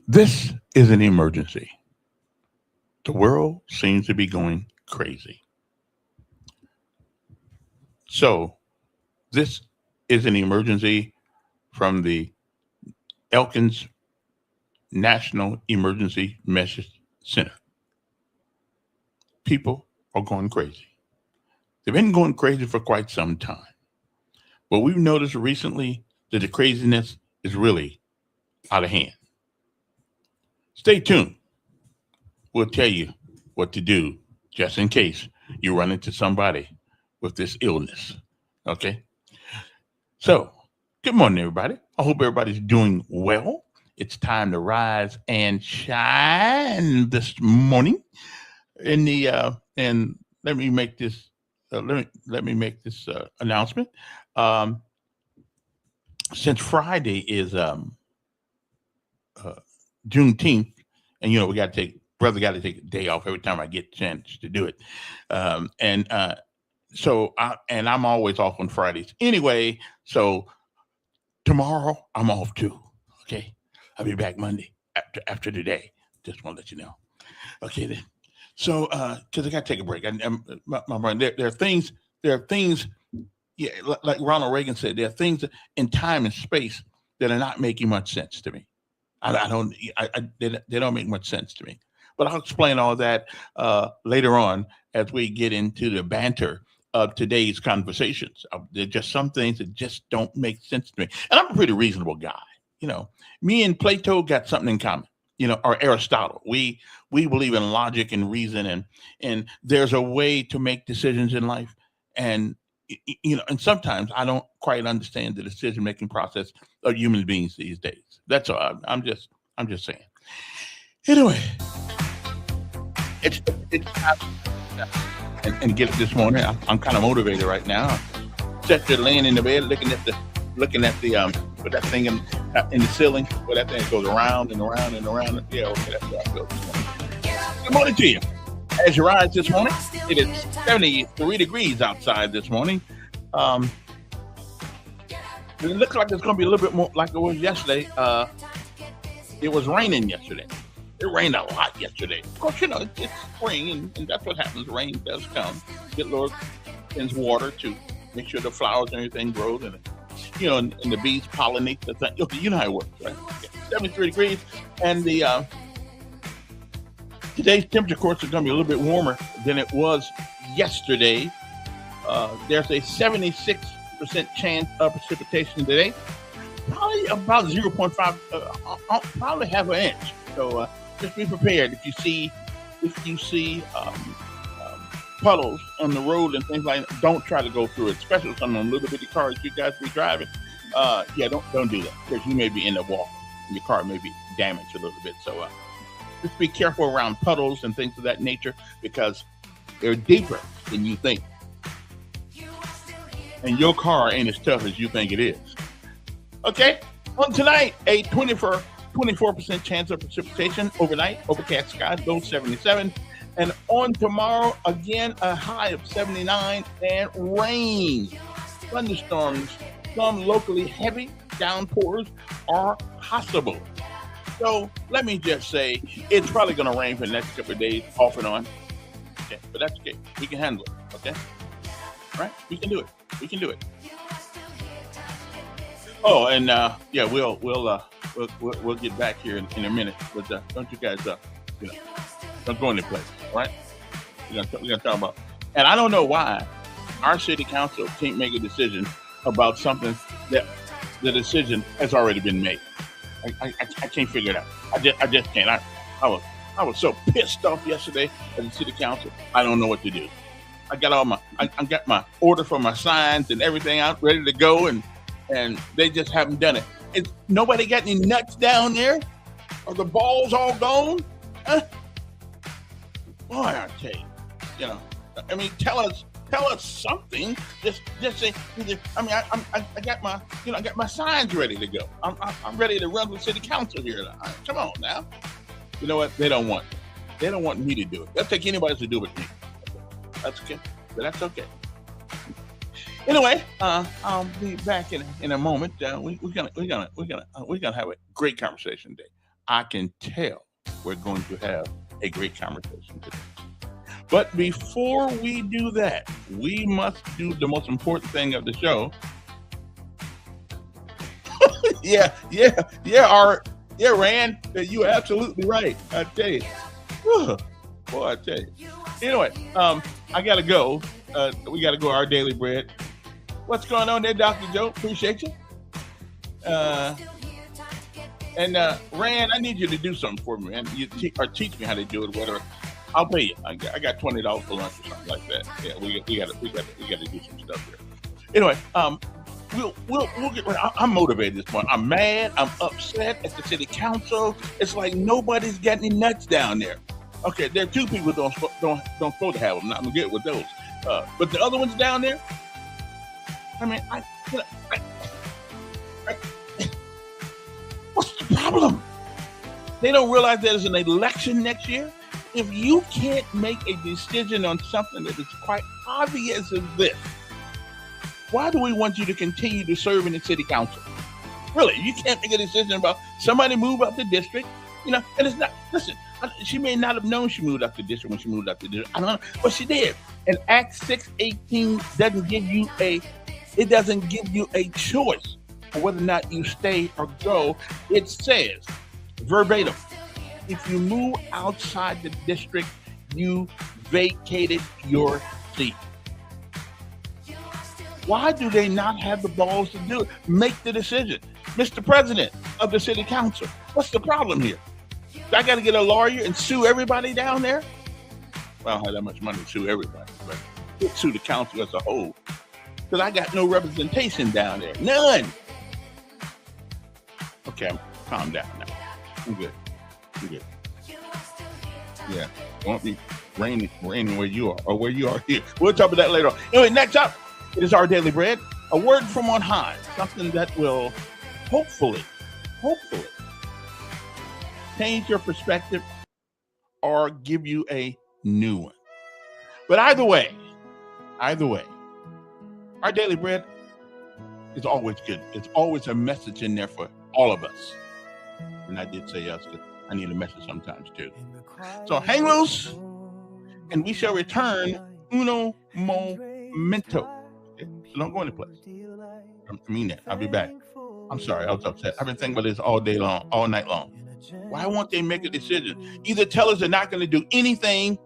This is an emergency. The world seems to be going crazy. So, this is an emergency from the Elkins National Emergency Message Center. People are going crazy. They've been going crazy for quite some time. But we've noticed recently that the craziness is really out of hand. Stay tuned. We'll tell you what to do just in case you run into somebody with this illness. Okay? So, good morning, everybody. I hope everybody's doing well. It's time to rise and shine this morning. In the and let me make this let me make this announcement. Um, since Friday is uh, Juneteenth, and we got to take brother got to take a day off every time I get a chance to do it, and I'm always off on Fridays anyway. So tomorrow I'm off too. Okay, I'll be back Monday after today. Just want to let you know. Okay, then. So because I got to take a break. My mind, there are things. Yeah, like Ronald Reagan said, there are things in time and space that are not making much sense to me. I don't. They don't make much sense to me. But I'll explain all that later on as we get into the banter of today's conversations. There are just some things that just don't make sense to me. And I'm a pretty reasonable guy. You know, me and Plato got something in common. Or Aristotle. We believe in logic and reason, and there's a way to make decisions in life. And and sometimes I don't quite understand the decision making process of human beings these days. That's all. I'm just saying. Anyway, it's time and get it this morning. I'm kind of motivated right now. Just laying in the bed, looking at the with that thing in the ceiling, where that thing goes around and around and around. Yeah, okay, that's what I feel this morning. Good morning to you. As you rise this morning, it is 73 degrees outside this morning. Um, it looks like it's going to be a little bit more like it was yesterday. It was raining yesterday. It rained a lot yesterday. Of course, it's spring, and that's what happens. Rain does come. Get Lord sends water to make sure the flowers and everything grows, and the bees pollinate the thing. Okay, you know how it works, right? Okay. 73 degrees, and the today's temperature, of course, is going to be a little bit warmer than it was yesterday. There's a 76% chance of precipitation today, probably about 0.5, probably half an inch. So just be prepared if you see puddles on the road and things like that. Don't try to go through it, especially with some of them little bitty cars you guys be driving. Don't do that, because you may be in the wall and your car may be damaged a little bit. So just be careful around puddles and things of that nature, because they're deeper than you think. And your car ain't as tough as you think it is. Okay? On tonight, a 24% chance of precipitation overnight, overcast skies, low 77. And on tomorrow, again, a high of 79 and rain. Thunderstorms, some locally heavy downpours are possible. So let me just say, it's probably going to rain for the next couple of days, off and on. Okay, but that's okay. We can handle it. Okay, all right? We can do it. We can do it. Oh, and we'll get back here in a minute. But don't you guys don't go any place. All right? We're gonna talk about. And I don't know why our city council can't make a decision about something that the decision has already been made. I can't figure it out. I just can't. I was so pissed off yesterday at the city council. I don't know what to do. I got my order for my signs and everything out ready to go, and they just haven't done it. Nobody got any nuts down there? Are the balls all gone? Huh? Boy, I tell you, tell us something. Just say. I got my signs ready to go. I'm ready to run for city council here. Come on now. You know what? They don't want me to do it. They'll take anybody to do it with me. That's okay. But that's okay. Anyway, I'll be back in a moment. We're gonna have a great conversation today. I can tell we're going to have a great conversation today. But before we do that, we must do the most important thing of the show. Yeah, Rand, you're absolutely right. I tell you, Whew, boy, I tell you. Anyway, I gotta go. We gotta go. Our daily bread. What's going on there, Dr. Joe? Appreciate you. Uh, and Rand, I need you to do something for me, man. Or teach me how to do it. Whether I'll pay you. I got $20 for lunch or something like that. Yeah, we got to do some stuff here. Anyway, we'll get. I'm motivated this morning. I'm mad. I'm upset at the city council. It's like nobody's got any nuts down there. Okay, there are two people don't supposed to have them. Not gonna get with those. But the other ones down there. I mean, I what's the problem? They don't realize there's an election next year. If you can't make a decision on something that is quite obvious as this, why do we want you to continue to serve in the city council? Really, you can't make a decision about somebody move up the district, and it's not. Listen, she may not have known she moved up the district when she moved up the district. I don't know, but she did. And Act 618 doesn't give you a choice for whether or not you stay or go. It says verbatim, if you move outside the district, you vacated your seat. Why do they not have the balls to do it? Make the decision. Mr. President of the city council, what's the problem here? I got to get a lawyer and sue everybody down there? Well, I don't have that much money to sue everybody, but sue the council as a whole. Because I got no representation down there. None. Okay, calm down now. I'm good. Yeah, won't be raining where you are or where you are here. We'll talk about that later on. Anyway, next up, it is our daily bread, a word from on high, something that will hopefully change your perspective or give you a new one. But either way, our daily bread is always good. It's always a message in there for all of us. And I did say yes, because I need a message sometimes too. So hang loose, and we shall return uno momento. Okay? So don't go any place. I mean that. I'll be back. I'm sorry, I was upset. I've been thinking about this all day long, all night long. Why won't they make a decision? Either tell us they're not going to do anything,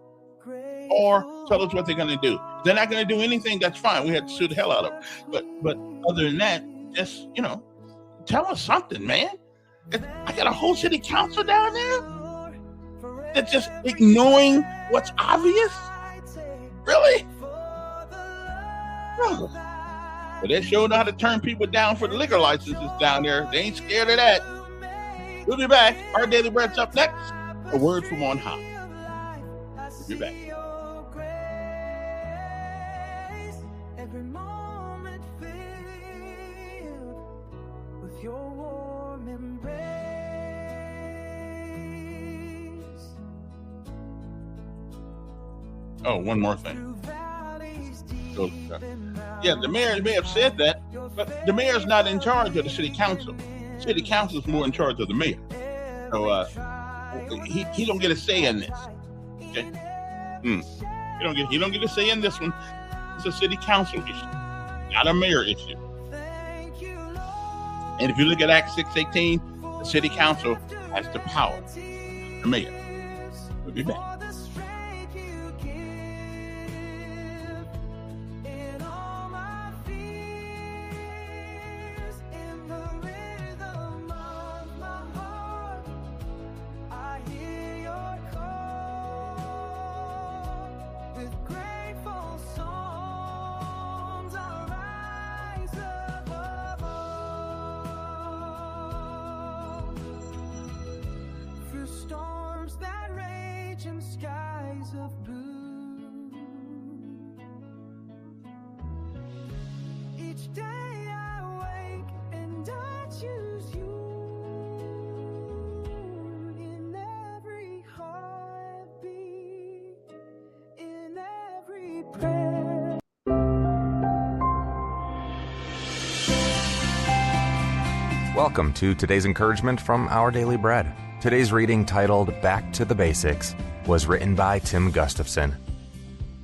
or tell us what they're going to do. If they're not going to do anything, that's fine. We had to sue the hell out of them. But other than that, just tell us something, man. I got a whole city council down there that's just ignoring what's obvious. Really? No. But they sure know how to turn people down for the liquor licenses down there. They ain't scared of that. We'll be back. Our daily bread's up next. A word from on high. We'll be back. Every moment filled with your warm embrace. Oh, one more thing. Yeah, the mayor may have said that, but the mayor's not in charge of the city council. City council is more in charge of the mayor. So he don't get a say in this. Okay? He don't get a say in this one. It's a city council issue, not a mayor issue. And if you look at Act 618, the city council has the power. The mayor. We'll be back. Welcome to today's encouragement from Our Daily Bread. Today's reading, titled Back to the Basics, was written by Tim Gustafson.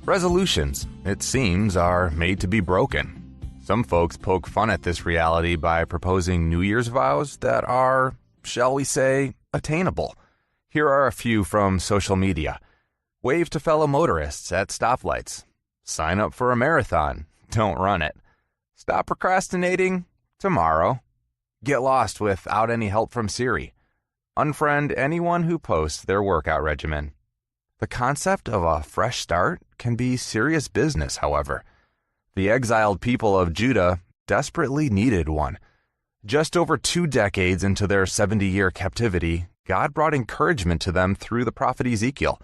Resolutions, it seems, are made to be broken. Some folks poke fun at this reality by proposing New Year's vows that are, shall we say, attainable. Here are a few from social media. Wave to fellow motorists at stoplights. Sign up for a marathon. Don't run it. Stop procrastinating. Tomorrow. Get lost without any help from Siri. Unfriend anyone who posts their workout regimen. The concept of a fresh start can be serious business, however. The exiled people of Judah desperately needed one. Just over 2 decades into their 70-year captivity, God brought encouragement to them through the prophet Ezekiel,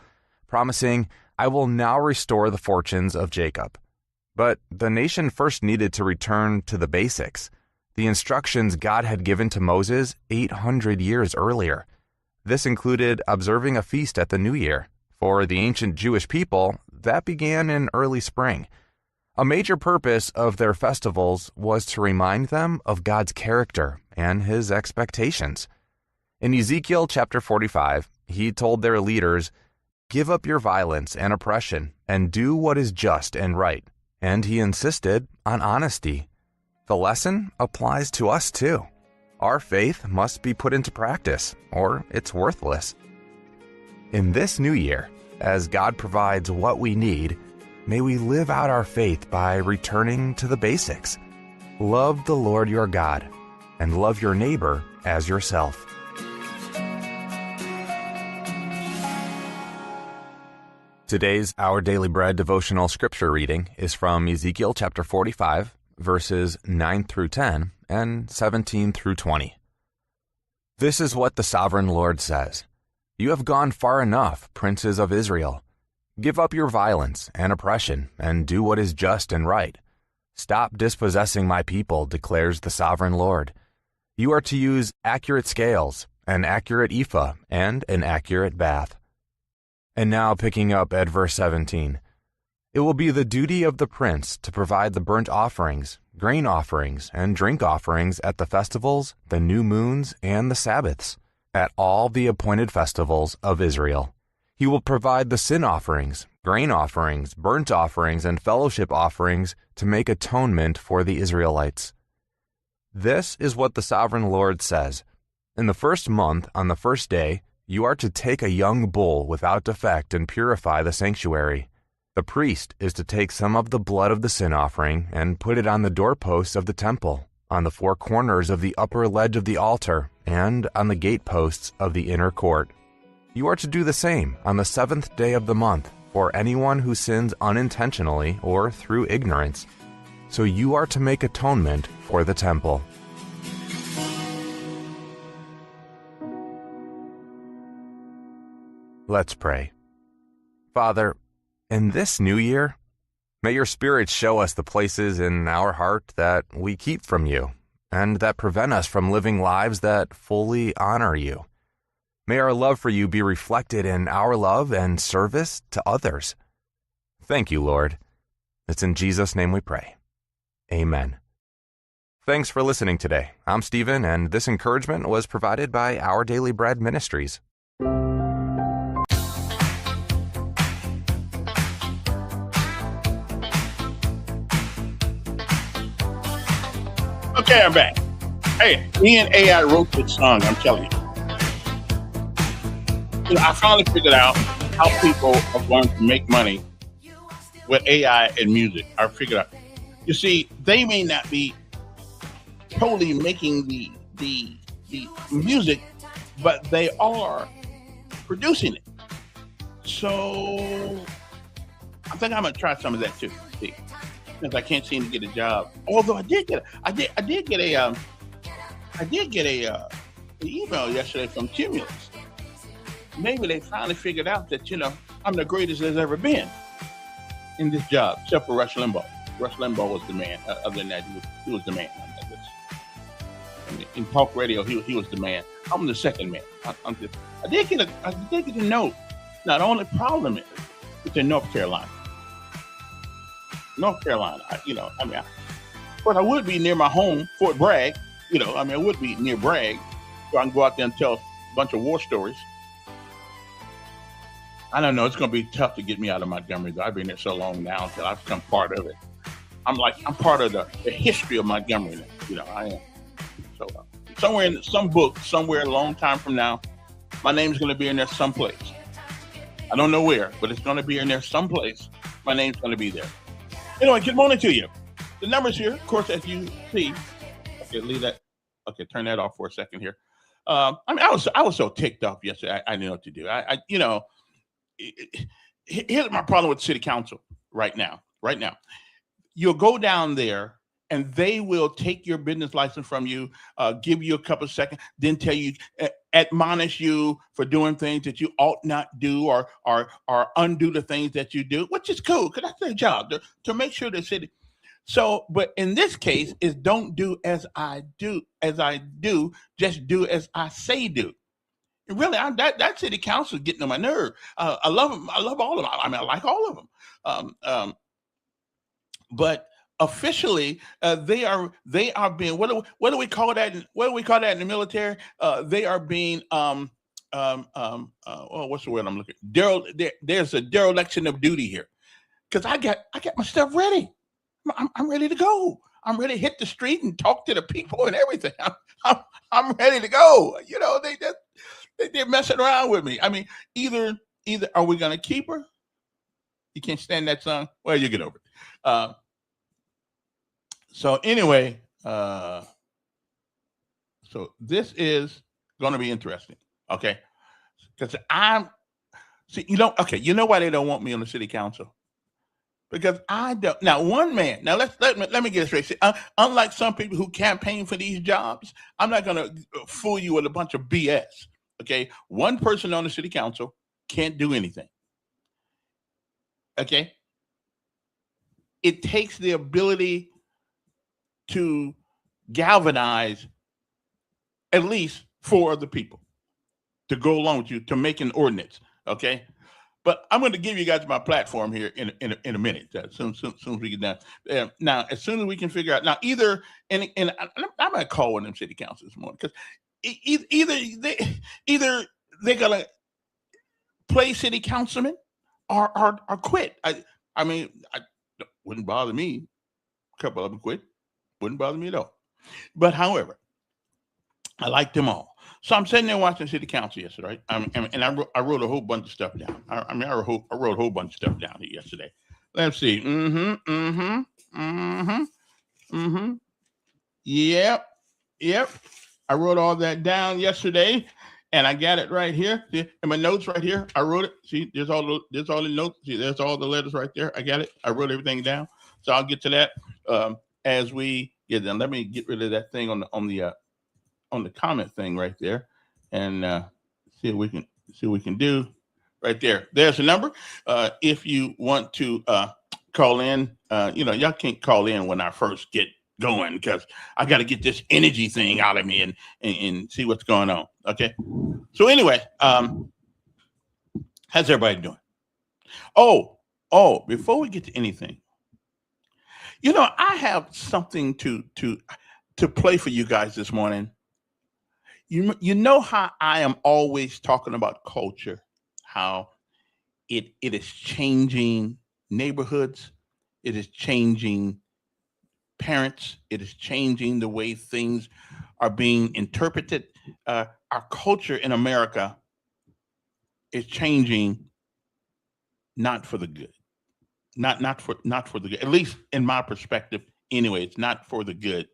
promising, "I will now restore the fortunes of Jacob." But the nation first needed to return to the basics, the instructions God had given to Moses 800 years earlier. This included observing a feast at the New Year. For the ancient Jewish people, that began in early spring. A major purpose of their festivals was to remind them of God's character and His expectations. In Ezekiel chapter 45, He told their leaders, "Give up your violence and oppression and do what is just and right." And He insisted on honesty. The lesson applies to us too. Our faith must be put into practice, or it's worthless. In this new year, as God provides what we need, may we live out our faith by returning to the basics. Love the Lord your God, and love your neighbor as yourself. Today's Our Daily Bread devotional scripture reading is from Ezekiel chapter 45, verses 9 through 10 and 17 through 20. This is what the sovereign Lord says. You have gone far enough, princes of Israel. Give up your violence and oppression and do what is just and right. Stop dispossessing my people, declares the sovereign Lord. You are to use accurate scales, an accurate ephah, and an accurate bath. And now picking up at verse 17. It will be the duty of the prince to provide the burnt offerings, grain offerings, and drink offerings at the festivals, the new moons, and the Sabbaths, at all the appointed festivals of Israel. He will provide the sin offerings, grain offerings, burnt offerings, and fellowship offerings to make atonement for the Israelites. This is what the sovereign Lord says. In the first month, on the first day, you are to take a young bull without defect and purify the sanctuary. The priest is to take some of the blood of the sin offering and put it on the doorposts of the temple, on the 4 corners of the upper ledge of the altar, and on the gateposts of the inner court. You are to do the same on the 7th day of the month for anyone who sins unintentionally or through ignorance. So you are to make atonement for the temple. Let's pray. Father, in this new year, may your Spirit show us the places in our heart that we keep from you and that prevent us from living lives that fully honor you. May our love for you be reflected in our love and service to others. Thank you, Lord. It's in Jesus' name we pray. Amen. Thanks for listening today. I'm Stephen, and this encouragement was provided by Our Daily Bread Ministries. Okay, I'm back. Hey, me and AI wrote this song, I'm telling you. I finally figured out how people are going to make money with AI and music. I figured out. You see, they may not be totally making the music, but they are producing it. So I think I'm gonna try some of that too. See, since I can't seem to get a job. Although I did get an email yesterday from Cumulus. Maybe they finally figured out that, I'm the greatest there's ever been in this job, except for Rush Limbaugh. Rush Limbaugh was the man. Other than that, he was the man. In talk radio, he was the man. I'm the second man. I did get a note. Now, the only problem is it's in North Carolina. But I would be near my home, Fort Bragg, I mean, it would be near Bragg, so I can go out there and tell a bunch of war stories. I don't know. It's going to be tough to get me out of Montgomery, though. I've been there so long now that I've become part of it. I'm part of the history of Montgomery now. I am. So somewhere in some book, somewhere a long time from now, my name's going to be in there someplace. I don't know where, but it's going to be in there someplace. My name's going to be there. Anyway, good morning to you. The numbers here, of course, as you see. Okay, leave that. Okay, turn that off for a second here. I was so ticked off yesterday. I didn't know what to do. Here's my problem with city council right now. You'll go down there and they will take your business license from you, give you a couple of seconds, then tell you, admonish you for doing things that you ought not do, or undo the things that you do, which is cool because that's their job to make sure the city. So, but in this case, is don't do as I do, just do as I say do. Really, that city council is getting on my nerve. I love them. I love all of them. I mean, I like all of them. But officially, they are being what do we call that? What do we call that in the military? They are being what's the word I'm looking? There's a dereliction of duty here, because I got my stuff ready. I'm ready to go. I'm ready to hit the street and talk to the people and everything. I'm ready to go. They're messing around with me. I mean, either are we gonna keep her? You can't stand that song. Well, you get over it. So anyway, so this is going to be interesting, okay? Because you know why they don't want me on the city council? Because I don't. Now, one man. Now let me get this straight. Unlike some people who campaign for these jobs, I'm not going to fool you with a bunch of BS. Okay, one person on the city council can't do anything. Okay, it takes the ability to galvanize at least 4 other people to go along with you to make an ordinance. Okay, but I'm going to give you guys my platform here in a minute. Soon as we get down. Now, as soon as we can figure out, now either and I'm going to call one of them city councils this morning, because either they're going to play city councilman or quit. I mean, wouldn't bother me. A couple of them quit. Wouldn't bother me at all. But however, I like them all. So I'm sitting there watching city council yesterday, right? And I wrote a whole bunch of stuff down. I wrote a whole bunch of stuff down here yesterday. Let's see. Yep. I wrote all that down yesterday, and I got it right here. See, in my notes right here, I wrote it. See, there's all the notes. See, there's all the letters right there. I got it. I wrote everything down. So I'll get to that as we get done. Let me get rid of that thing on the comment thing right there, and see what we can do right there. There's a number. If you want to call in, y'all can't call in when I first get going, because I got to get this energy thing out of me and see what's going on. Okay. So anyway, how's everybody doing? Oh, before we get to anything, I have something to play for you guys this morning. You know how I am always talking about culture, how it is changing neighborhoods, it is changing parents, it is changing the way things are being interpreted. Our culture in America is changing, not for the good. Not for the good. At least in my perspective, anyway, it's not for the good.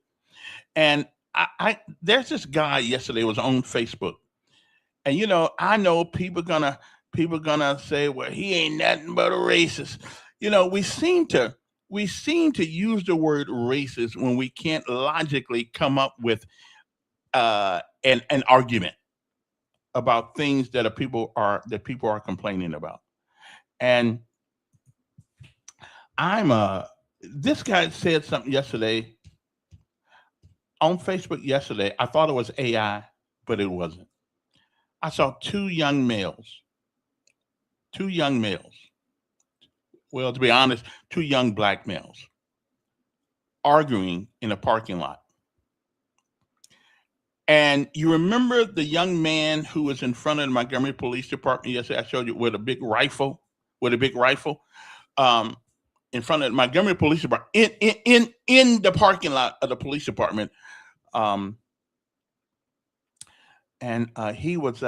And there's this guy yesterday was on Facebook, and I know people gonna say, well, he ain't nothing but a racist. We seem to use the word racist when we can't logically come up with an argument about things that people are complaining about. And this guy said something yesterday on Facebook yesterday. I thought it was AI, but it wasn't. I saw two young males. Well, to be honest, two young black males arguing in a parking lot. And you remember the young man who was in front of the Montgomery Police Department yesterday? I showed you with a big rifle, in front of the Montgomery Police Department, in the parking lot of the police department. And he was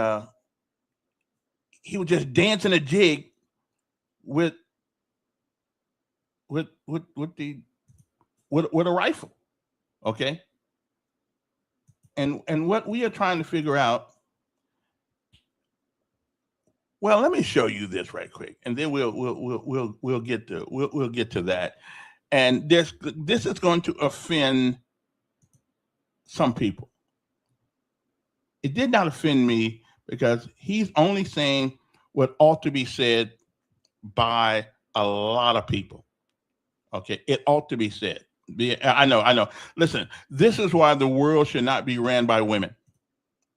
just dancing a jig with a rifle. Okay. And what we are trying to figure out. Well, let me show you this right quick, and then we'll get to that. And this is going to offend some people. It did not offend me because he's only saying what ought to be said by a lot of people. Okay, it ought to be said. I know. Listen, this is why the world should not be ran by women.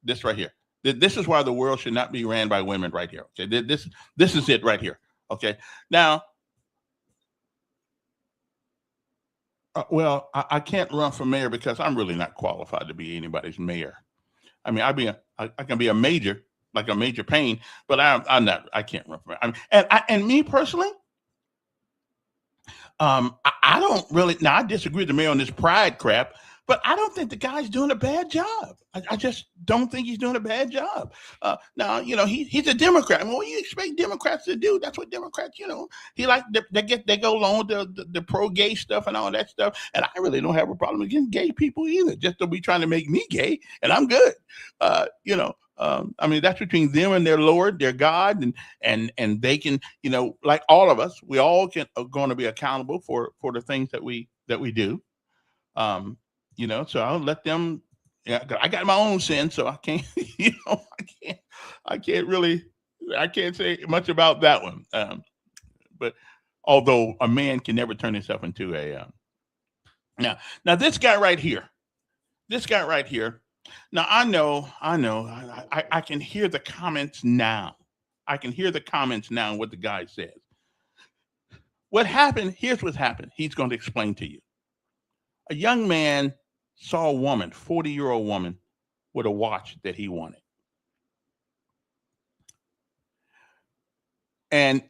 This right here. This is why the world should not be ran by women right here. Okay, this is it right here. Okay, now, I can't run for mayor because I'm really not qualified to be anybody's mayor. I mean, I can be a major, like a Major Payne, but I'm not. I can't run for mayor. I mean, and me personally, I don't really. Now, I disagree with the mayor on this pride crap, but I don't think the guy's doing a bad job. I just don't think he's doing a bad job. Now, he's a Democrat. I mean, what do you expect Democrats to do? That's what Democrats, he like they go along with the pro-gay stuff and all that stuff. And I really don't have a problem against gay people either. Just to be trying to make me gay, and I'm good. I mean, that's between them and their Lord, their God, and they can, like all of us, we all are going to be accountable for the things that we do. So I'll let them. Yeah, I got my own sin, so I can't. I can't say much about that one. But although a man can never turn himself into a. Now this guy right here. Now I know. I can hear the comments now. What the guy says. What happened? Here's what happened. He's going to explain to you. A young man saw a woman, 40-year-old woman, with a watch that he wanted. And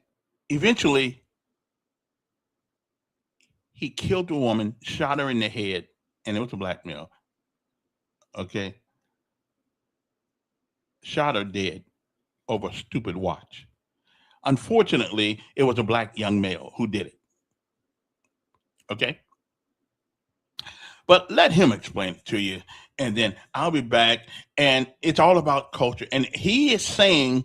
eventually, he killed the woman, shot her in the head, and it was a black male. Okay? Shot her dead over a stupid watch. Unfortunately, it was a black young male who did it. Okay? But let him explain it to you, and then I'll be back. And it's all about culture. And he is saying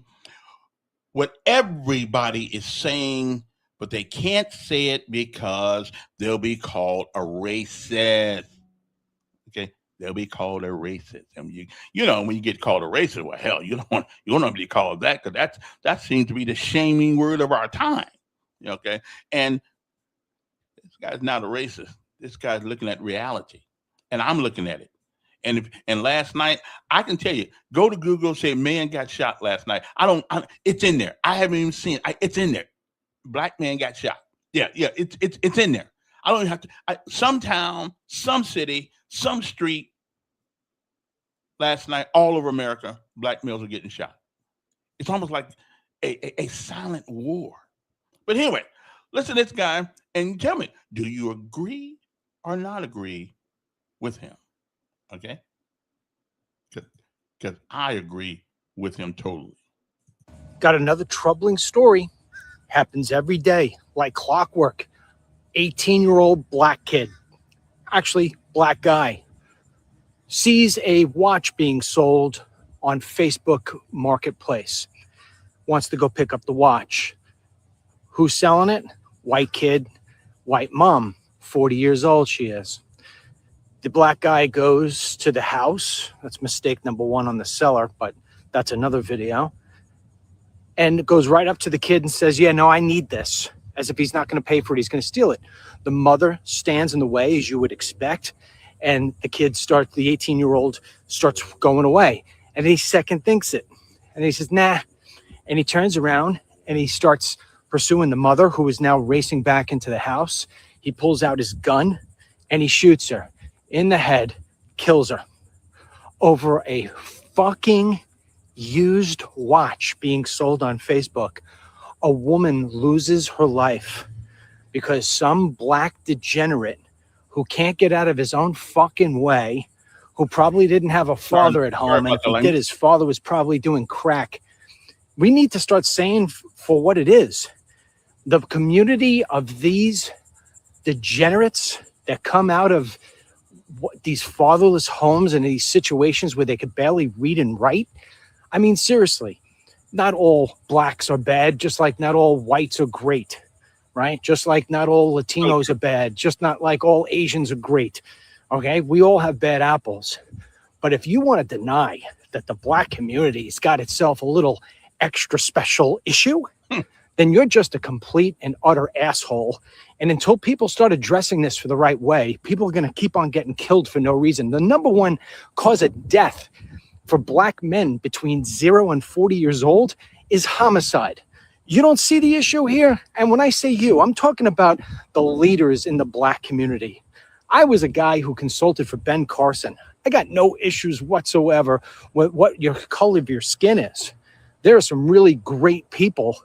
what everybody is saying, but they can't say it because they'll be called a racist. Okay, they'll be called a racist. And when you get called a racist, well, hell, you don't want to be called that, because that seems to be the shaming word of our time. Okay, and this guy's not a racist. This guy's looking at reality, and I'm looking at it. And last night, I can tell you, go to Google, say man got shot last night. It's in there. I haven't even seen it. It's in there. Black man got shot. Yeah. It's in there. I don't even have to. Some town, some city, some street. Last night, all over America, black males are getting shot. It's almost like a silent war. But anyway, listen to this guy and tell me, do you agree or not agree with him? Okay? Because I agree with him totally. Got another troubling story. Happens every day, like clockwork. 18-year-old black kid, actually black guy, sees a watch being sold on Facebook Marketplace. Wants to go pick up the watch. Who's selling it? White kid, white mom, 40 years old she is. The black guy goes to the house. That's mistake number one on the seller, but that's another video. And goes right up to the kid and says, yeah, no, I need this. As if he's not going to pay for it, he's going to steal it. The mother stands in the way, as you would expect. And the 18-year-old starts going away. And he second thinks it. And he says, nah. And he turns around and he starts pursuing the mother, who is now racing back into the house. He pulls out his gun and he shoots her in the head, kills her. over a fucking used watch being sold on Facebook. A woman loses her life because some black degenerate who can't get out of his own fucking way, who probably didn't have a father at home, and if he did, his father was probably doing crack. We need to start saying for what it is. The community of these degenerates that come out of these fatherless homes and these situations where they could barely read and write. I mean, seriously, not all blacks are bad, just like not all whites are great, right? Just like not all Latinos are bad, just not like all Asians are great. Okay, we all have bad apples. But if you want to deny that the black community's got itself a little extra special issue, then you're just a complete and utter asshole. And until people start addressing this for the right way, people are going to keep on getting killed for no reason. The number one cause of death for black men between 0 and 40 years old is homicide. You don't see the issue here? And when I say you, I'm talking about the leaders in the black community. I was a guy who consulted for Ben Carson. I got no issues whatsoever with what your color of your skin is. There are some really great people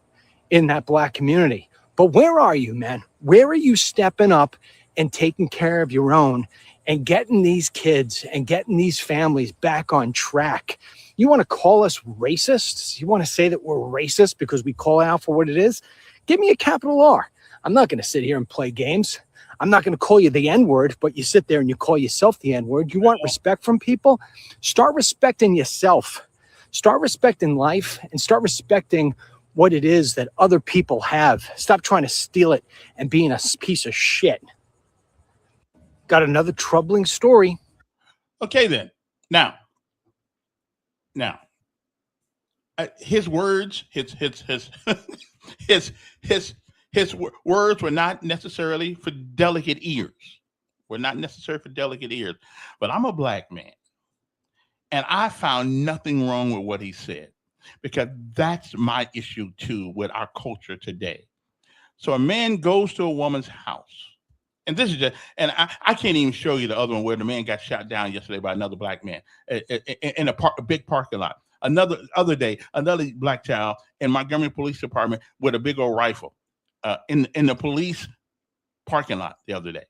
in that black community. But where are you, man? Where are you stepping up and taking care of your own and getting these kids and getting these families back on track? You want to call us racists? You want to say that we're racist because we call out for what it is? Give me a capital R. I'm not going to sit here and play games. I'm not going to call you the N-word, but you sit there and you call yourself the N-word. You want respect from people? Start respecting yourself. Start respecting life and start respecting what it is that other people have. Stop trying to steal it and being a piece of shit. Got another troubling story. Okay, then. Now, his words, his words were not necessarily for delicate ears. But I'm a black man, and I found nothing wrong with what he said, because that's my issue too with our culture today. So a man goes to a woman's house, and this is just, and I can't even show you the other one where the man got shot down yesterday by another black man in a big parking lot. Other day, another black child in Montgomery Police Department with a big old rifle in the police parking lot the other day.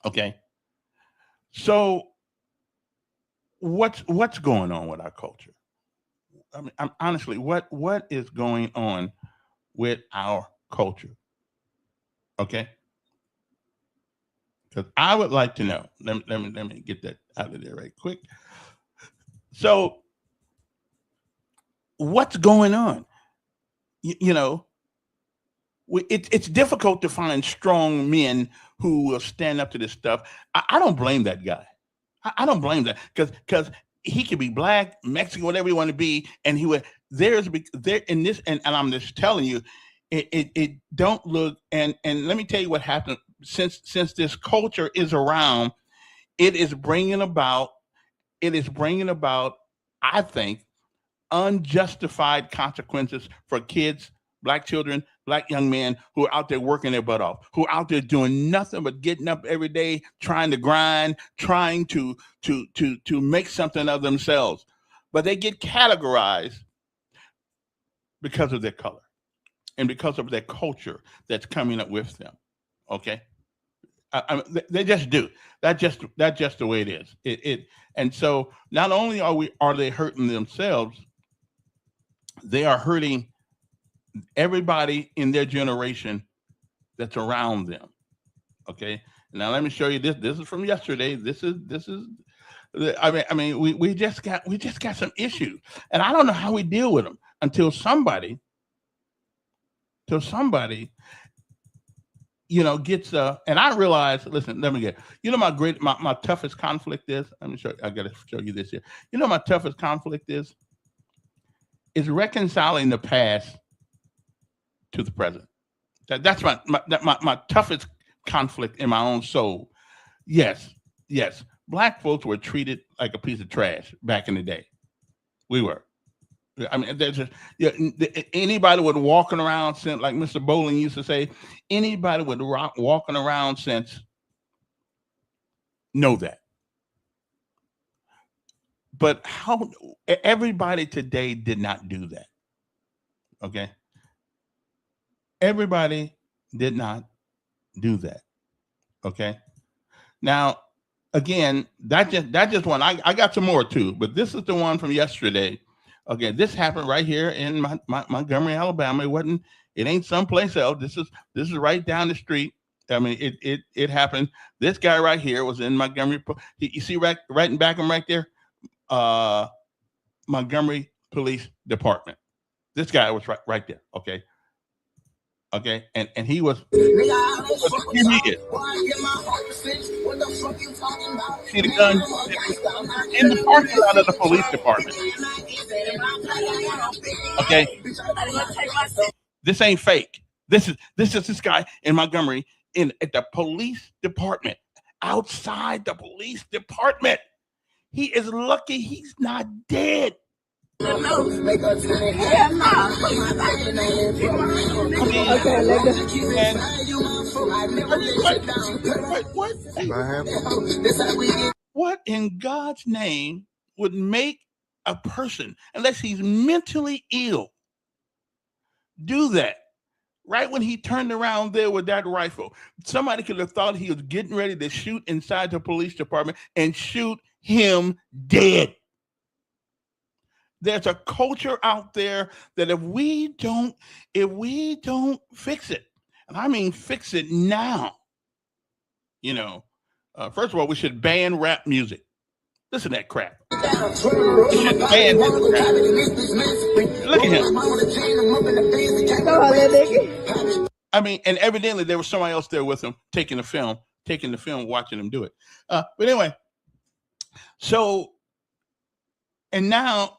Okay, so what's going on with our culture? I mean, honestly, what is going on with our culture? Okay, because I would like to know. Let me get that out of there right quick. So, what's going on? It's difficult to find strong men who will stand up to this stuff. I don't blame that guy. I don't blame that, because he could be black, Mexican, whatever he want to be, and he would. There in this, and I'm just telling you, it don't look. And let me tell you what happened since this culture is around. It is bringing about. I think unjustified consequences for kids, black children, black young men who are out there working their butt off, who are out there doing nothing but getting up every day, trying to grind, trying to make something of themselves. But they get categorized because of their color and because of their culture that's coming up with them. Okay, they just do. That's just the way it is. And so not only are they hurting themselves, they are hurting everybody in their generation that's around them. Okay. Now let me show you this. This is from yesterday. This is. I mean, we just got some issues, and I don't know how we deal with them until somebody, gets and I realize. Listen, let me get. My toughest conflict is. Let me show you. I got to show you this here. My toughest conflict is reconciling the past to the present. That's my toughest conflict in my own soul. Yes. Black folks were treated like a piece of trash back in the day. We were. I mean, there's just anybody with walking around since, like Mr. Bowling used to say, anybody with walking around since know that. but how everybody today did not do that. Okay. Everybody did not do that. Okay. Now, again, that just one. I got some more too, but this is the one from yesterday. Okay, this happened right here in Montgomery, Alabama. It ain't someplace else. This is right down the street. I mean, it happened. This guy right here was in Montgomery. You see right in back of him right there, Montgomery Police Department. This guy was right there. Okay. Okay, and he was. Here he is. See the gun in the parking lot of the police department. Okay, this ain't fake. This is this guy in Montgomery at the police department, outside the police department. He is lucky he's not dead. What in God's name would make a person, unless he's mentally ill, do that? Right when he turned around there with that rifle, somebody could have thought he was getting ready to shoot inside the police department and shoot him dead. There's a culture out there that if we don't fix it, and I mean fix it now, first of all, we should ban rap music. Listen to that crap. We should ban this crap. Look at him. I mean, and evidently there was somebody else there with him taking the film, watching him do it. But anyway, so, and now,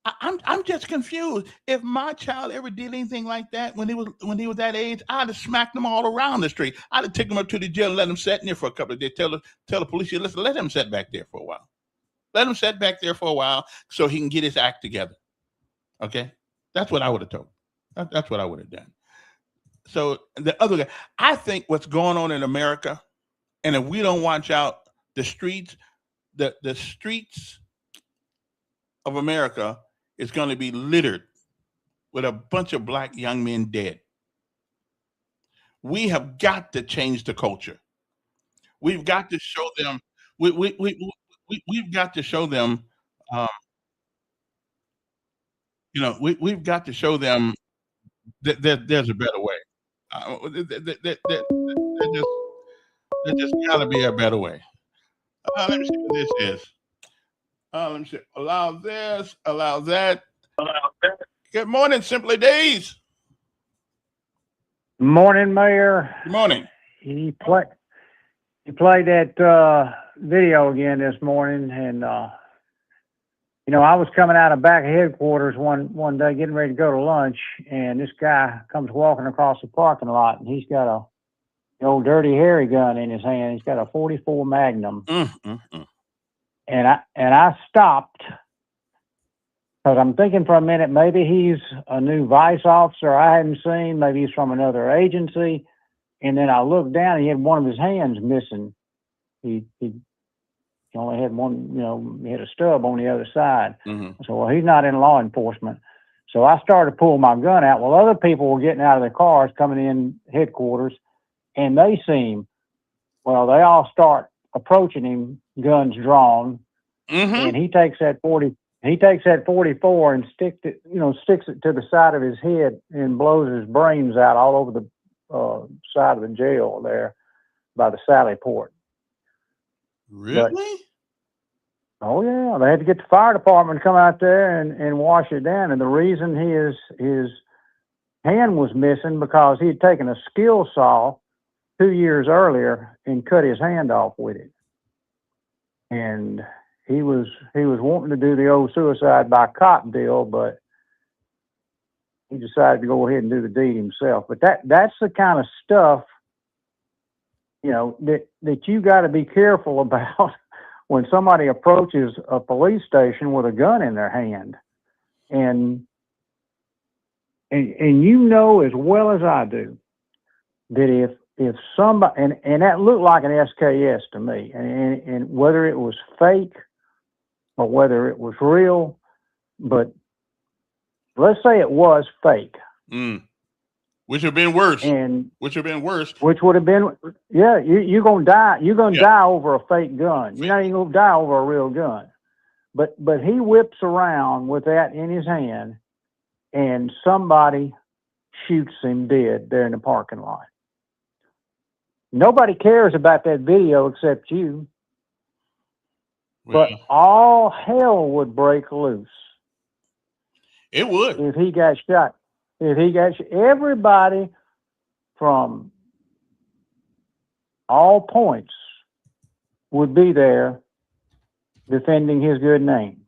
I'm just confused. If my child ever did anything like that when he was that age, I'd have smacked them all around the street. I'd have taken them up to the jail and let them sit in there for a couple of days. Tell the police, listen, let him sit back there for a while. Let him sit back there for a while so he can get his act together. Okay, that's what I would have told. That's what I would have done. So the other guy, I think what's going on in America, and if we don't watch out, the streets of America is going to be littered with a bunch of black young men dead. We have got to change the culture. We've got to show them. We've got to show them. We've got to show them that there's a better way. There just got to be a better way. Let me see what this is. Let me see. Allow this, allow that. Good morning, Simply Days. Morning, Mayor. Good morning. He played that video again this morning, and I was coming out of back of headquarters one day, getting ready to go to lunch, and this guy comes walking across the parking lot, and he's got an old Dirty Harry gun in his hand. He's got a .44 Magnum. And I stopped because I'm thinking for a minute, maybe he's a new vice officer I hadn't seen. Maybe he's from another agency. And then I looked down and he had one of his hands missing. He only had one, he had a stub on the other side. So, well, he's not in law enforcement. So I started to pull my gun out. Well, other people were getting out of their cars coming in headquarters, and they see him. Well, they all start approaching him, guns drawn, and he takes that 44 and sticks it to the side of his head and blows his brains out all over the side of the jail there by the Sally Port. Really? Oh yeah, they had to get the fire department to come out there and wash it down. And the reason his hand was missing because he had taken a skill saw 2 years earlier and cut his hand off with it. And he was wanting to do the old suicide by cop deal, but he decided to go ahead and do the deed himself. But that's the kind of stuff, that you got to be careful about when somebody approaches a police station with a gun in their hand. And as well as I do, that if somebody, and that looked like an SKS to me, and whether it was fake or whether it was real. But let's say it was fake. Which have been worse. And which have been worse. Which would have been, yeah, you're going to die. You're going to die over a fake gun. You're not even going to die over a real gun. But he whips around with that in his hand, and somebody shoots him dead there in the parking lot. Nobody cares about that video except you. Well, But all hell would break loose it would. if he got shot. Everybody from all points would be there defending his good name.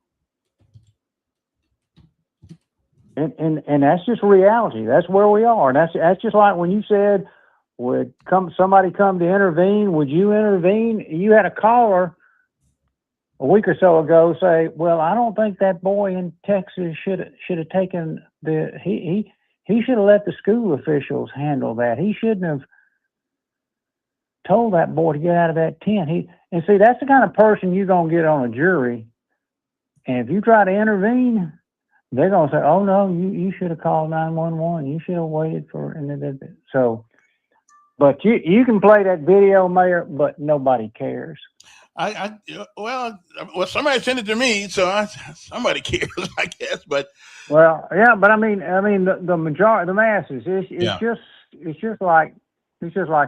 And that's just reality. That's where we are. And that's just like when you said, would somebody come to intervene? Would you intervene? You had a caller a week or so ago say, well, I don't think that boy in Texas should have taken he should have let the school officials handle that. He shouldn't have told that boy to get out of that tent. And see, that's the kind of person you're going to get on a jury. And if you try to intervene, they're going to say, oh, no, you should have called 911. You should have waited for it. So, but you can play that video, Mayor, but nobody cares. Well, somebody sent it to me, so somebody cares, I guess. But well, yeah, but I mean, the majority, the masses, it's just like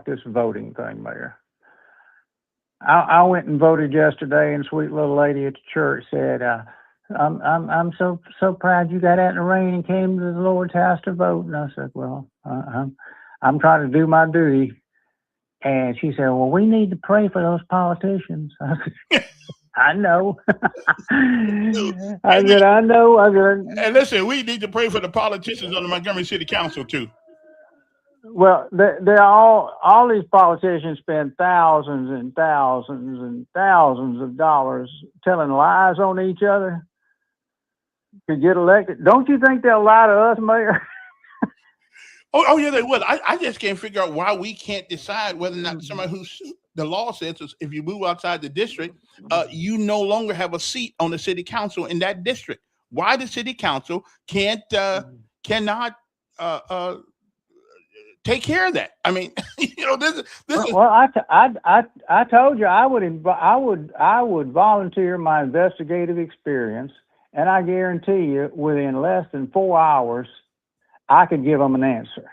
this voting thing, Mayor. I went and voted yesterday, and sweet little lady at the church said, "I'm so proud you got out in the rain and came to the Lord's house to vote." And I said, "Well, I'm trying to do my duty." And she said, well, we need to pray for those politicians. I said, I know. I said, I know. And listen, we need to pray for the politicians on the Montgomery City Council, too. Well, they're all these politicians spend thousands and thousands and thousands of dollars telling lies on each other to get elected. Don't you think they'll lie to us, Mayor? Oh, yeah, they would. I just can't figure out why we can't decide whether or not somebody the law says if you move outside the district, you no longer have a seat on the city council in that district. Why the city council cannot take care of that? I mean, this is. Well, I told you I would volunteer my investigative experience, and I guarantee you, within less than 4 hours, I could give them an answer.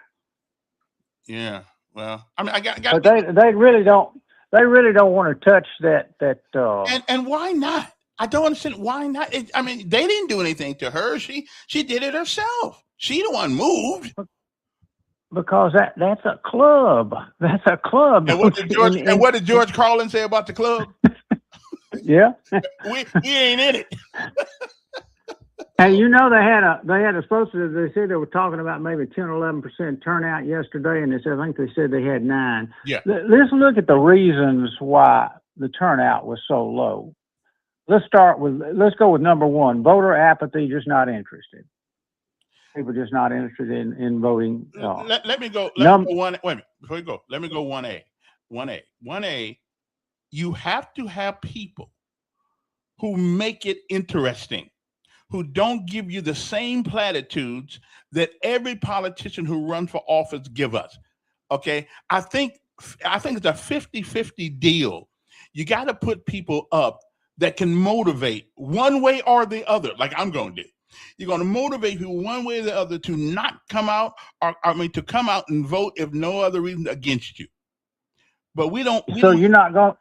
Yeah, well, I mean, I got. But they really don't. They really don't want to touch that. And why not? I don't understand why not. I mean, they didn't do anything to her. She did it herself. She the one moved. Because that's a club. That's a club. And what did George Carlin say about the club? Yeah, we ain't in it. Hey, they had a supposed to. They said they were talking about maybe 10 or 11% turnout yesterday, and I think they said they had 9. Yeah. Let's look at the reasons why the turnout was so low. Let's go with number one: voter apathy, just not interested. People just not interested in voting. Let me go. Let me go one. Wait a minute. Before you go, let me go 1A. 1A. You have to have people who make it interesting, who don't give you the same platitudes that every politician who runs for office give us. Okay. I think it's a 50-50 deal. You got to put people up that can motivate one way or the other, like I'm going to do. You're going to motivate people one way or the other to not come out, to come out and vote if no other reason against you. But we don't. You're not going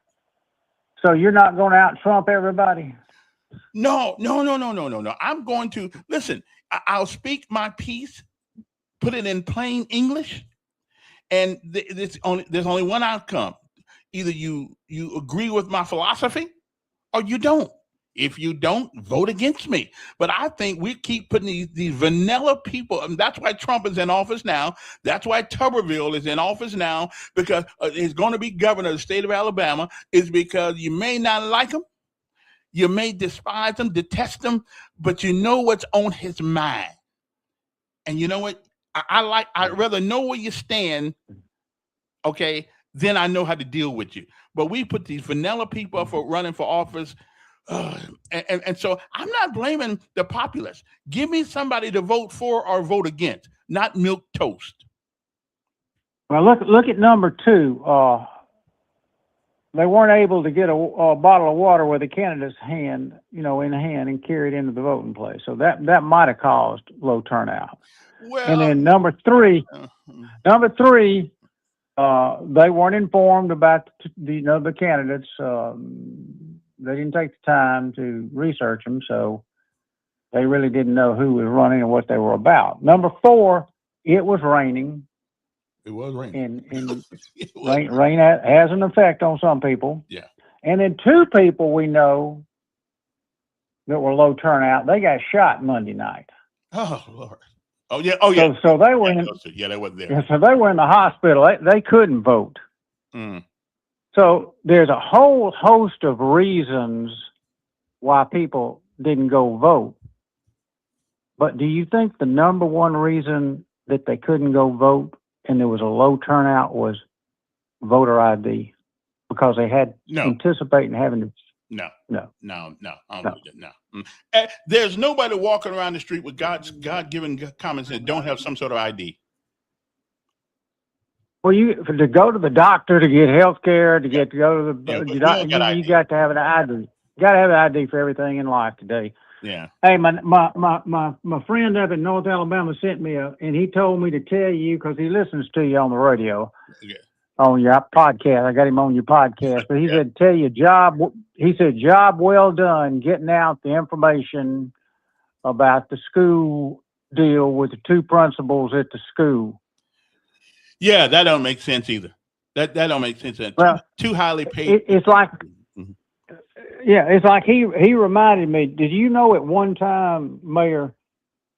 to out Trump everybody. No. I'm going to listen. I'll speak my piece, put it in plain English, and there's only one outcome. Either you agree with my philosophy, or you don't. If you don't, vote against me. But I think we keep putting these vanilla people, and that's why Trump is in office now. That's why Tuberville is in office now, because he's going to be governor of the state of Alabama, is because you may not like him. You may despise him, detest him, but you know what's on his mind. And you know what? I'd rather know where you stand, okay, then I know how to deal with you. But we put these vanilla people up for running for office And so I'm not blaming the populace. Give me somebody to vote for or vote against, not milk toast. Well, look at number 2. They weren't able to get a bottle of water with a candidate's hand, in hand and carry it into the voting place. So that might have caused low turnout. Well, And then number 3, they weren't informed about the candidates. They didn't take the time to research them, so they really didn't know who was running and what they were about. Number 4, it was raining. It was raining. And rain has an effect on some people. Yeah. And then 2 people we know that were low turnout, they got shot Monday night. Oh, Lord. Oh, yeah. Oh, yeah. So they were they were there. So they were in the hospital. They couldn't vote. Mm. So there's a whole host of reasons why people didn't go vote. But do you think the number one reason that they couldn't go vote and there was a low turnout was voter ID? Because they had anticipating having to. No. No. I don't believe that. No. There's nobody walking around the street with God-given common sense that don't have some sort of ID. Well, to go to the doctor, to get health care, to go to the you got to have an ID. You got to have an ID for everything in life today. Yeah. Hey, my friend up in North Alabama sent me and he told me to tell you, because he listens to you on the radio, on your podcast. I got him on your podcast, but he said, tell you job well done getting out the information about the school deal with the 2 principals at the school. Yeah, that don't make sense either. That don't make sense. Well, too highly paid. It's like, it's like he reminded me. Did you know at one time, Mayor,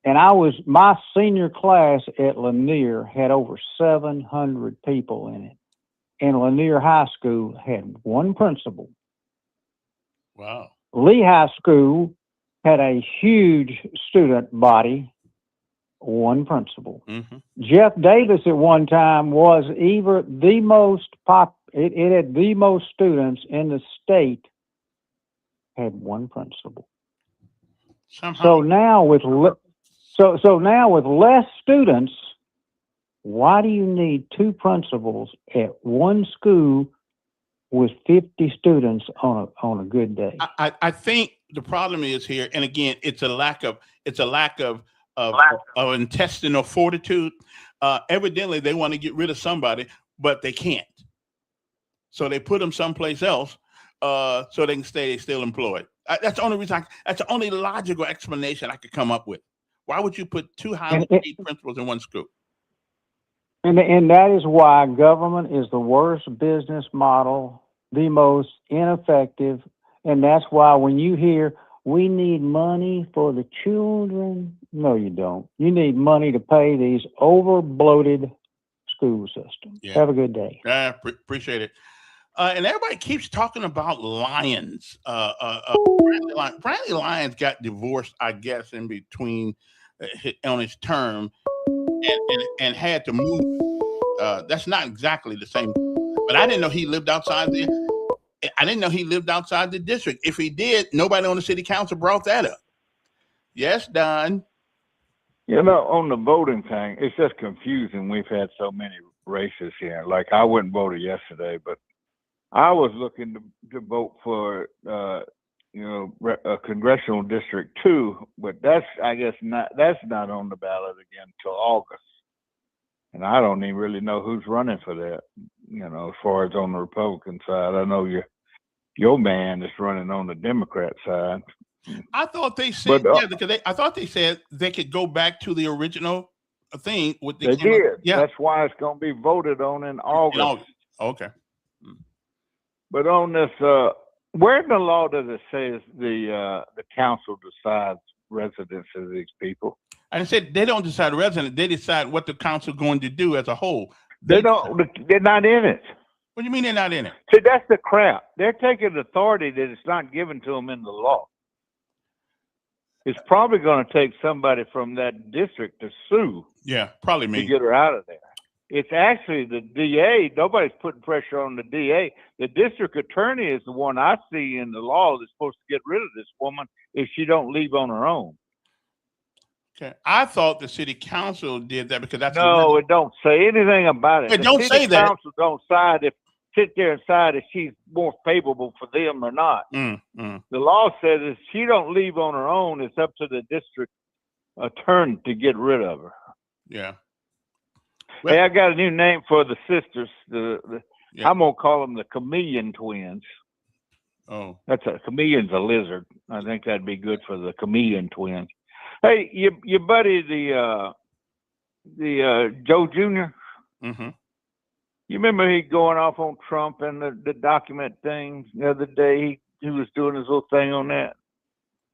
and my senior class at Lanier had over 700 people in it, and Lanier High School had 1 principal. Wow. Lee High School had a huge student body, 1 principal. Mm-hmm. Jeff Davis at one time was either the most it had the most students in the state, had 1 principal. Somehow. So now with less students, why do you need 2 principals at 1 school with 50 students on a good day? I think the problem is here, and again, it's a lack of intestinal fortitude. Evidently, they want to get rid of somebody, but they can't. So they put them someplace else so they can stay still employed. That's the only reason. That's the only logical explanation I could come up with. Why would you put 2 highly paid principals in 1 school? And that is why government is the worst business model, the most ineffective, and that's why when you hear we need money for the children, no, you don't. You need money to pay these over-bloated school systems. Yeah. Have a good day. Appreciate it. And everybody keeps talking about Lyons. Brantley Lyons got divorced, I guess, in between on his term and had to move. That's not exactly the same. But I didn't know he lived outside the district. If he did, nobody on the city council brought that up. Yes, Don. On the voting thing, it's just confusing. We've had so many races here. Like, I wouldn't vote yesterday, but I was looking to vote for, a congressional district 2, but that's not on the ballot again until August. And I don't even really know who's running for that, as far as on the Republican side. I know your man is running on the Democrat side. I thought they said, I thought they said they could go back to the original thing. They did. Yeah. That's why it's going to be voted on in August. Okay. But on this, where in the law does it say the council decides residence of these people? And I said they don't decide resident; they decide what the council is going to do as a whole. They're not in it. What do you mean they're not in it? See, that's the crap. They're taking authority that is not given to them in the law. It's probably going to take somebody from that district to sue. Yeah, probably me. To get her out of there. It's actually the DA. Nobody's putting pressure on the DA. The district attorney is the one I see in the law that's supposed to get rid of this woman if she don't leave on her own. Okay. I thought the city council did that because that's No, it don't say anything about it. It don't say that. The council don't sit there and decide if she's more favorable for them or not. The law says if she don't leave on her own, it's up to the district attorney to get rid of her. Yeah. Well, hey, I got a new name for the sisters. Yeah. I'm gonna call them the chameleon twins. Oh, That's a chameleon's a lizard. I think that'd be good for the chameleon twins. Hey, your buddy, the Joe Jr. mm-hmm. You remember he going off on Trump and the document thing the other day? He was doing his little thing on that.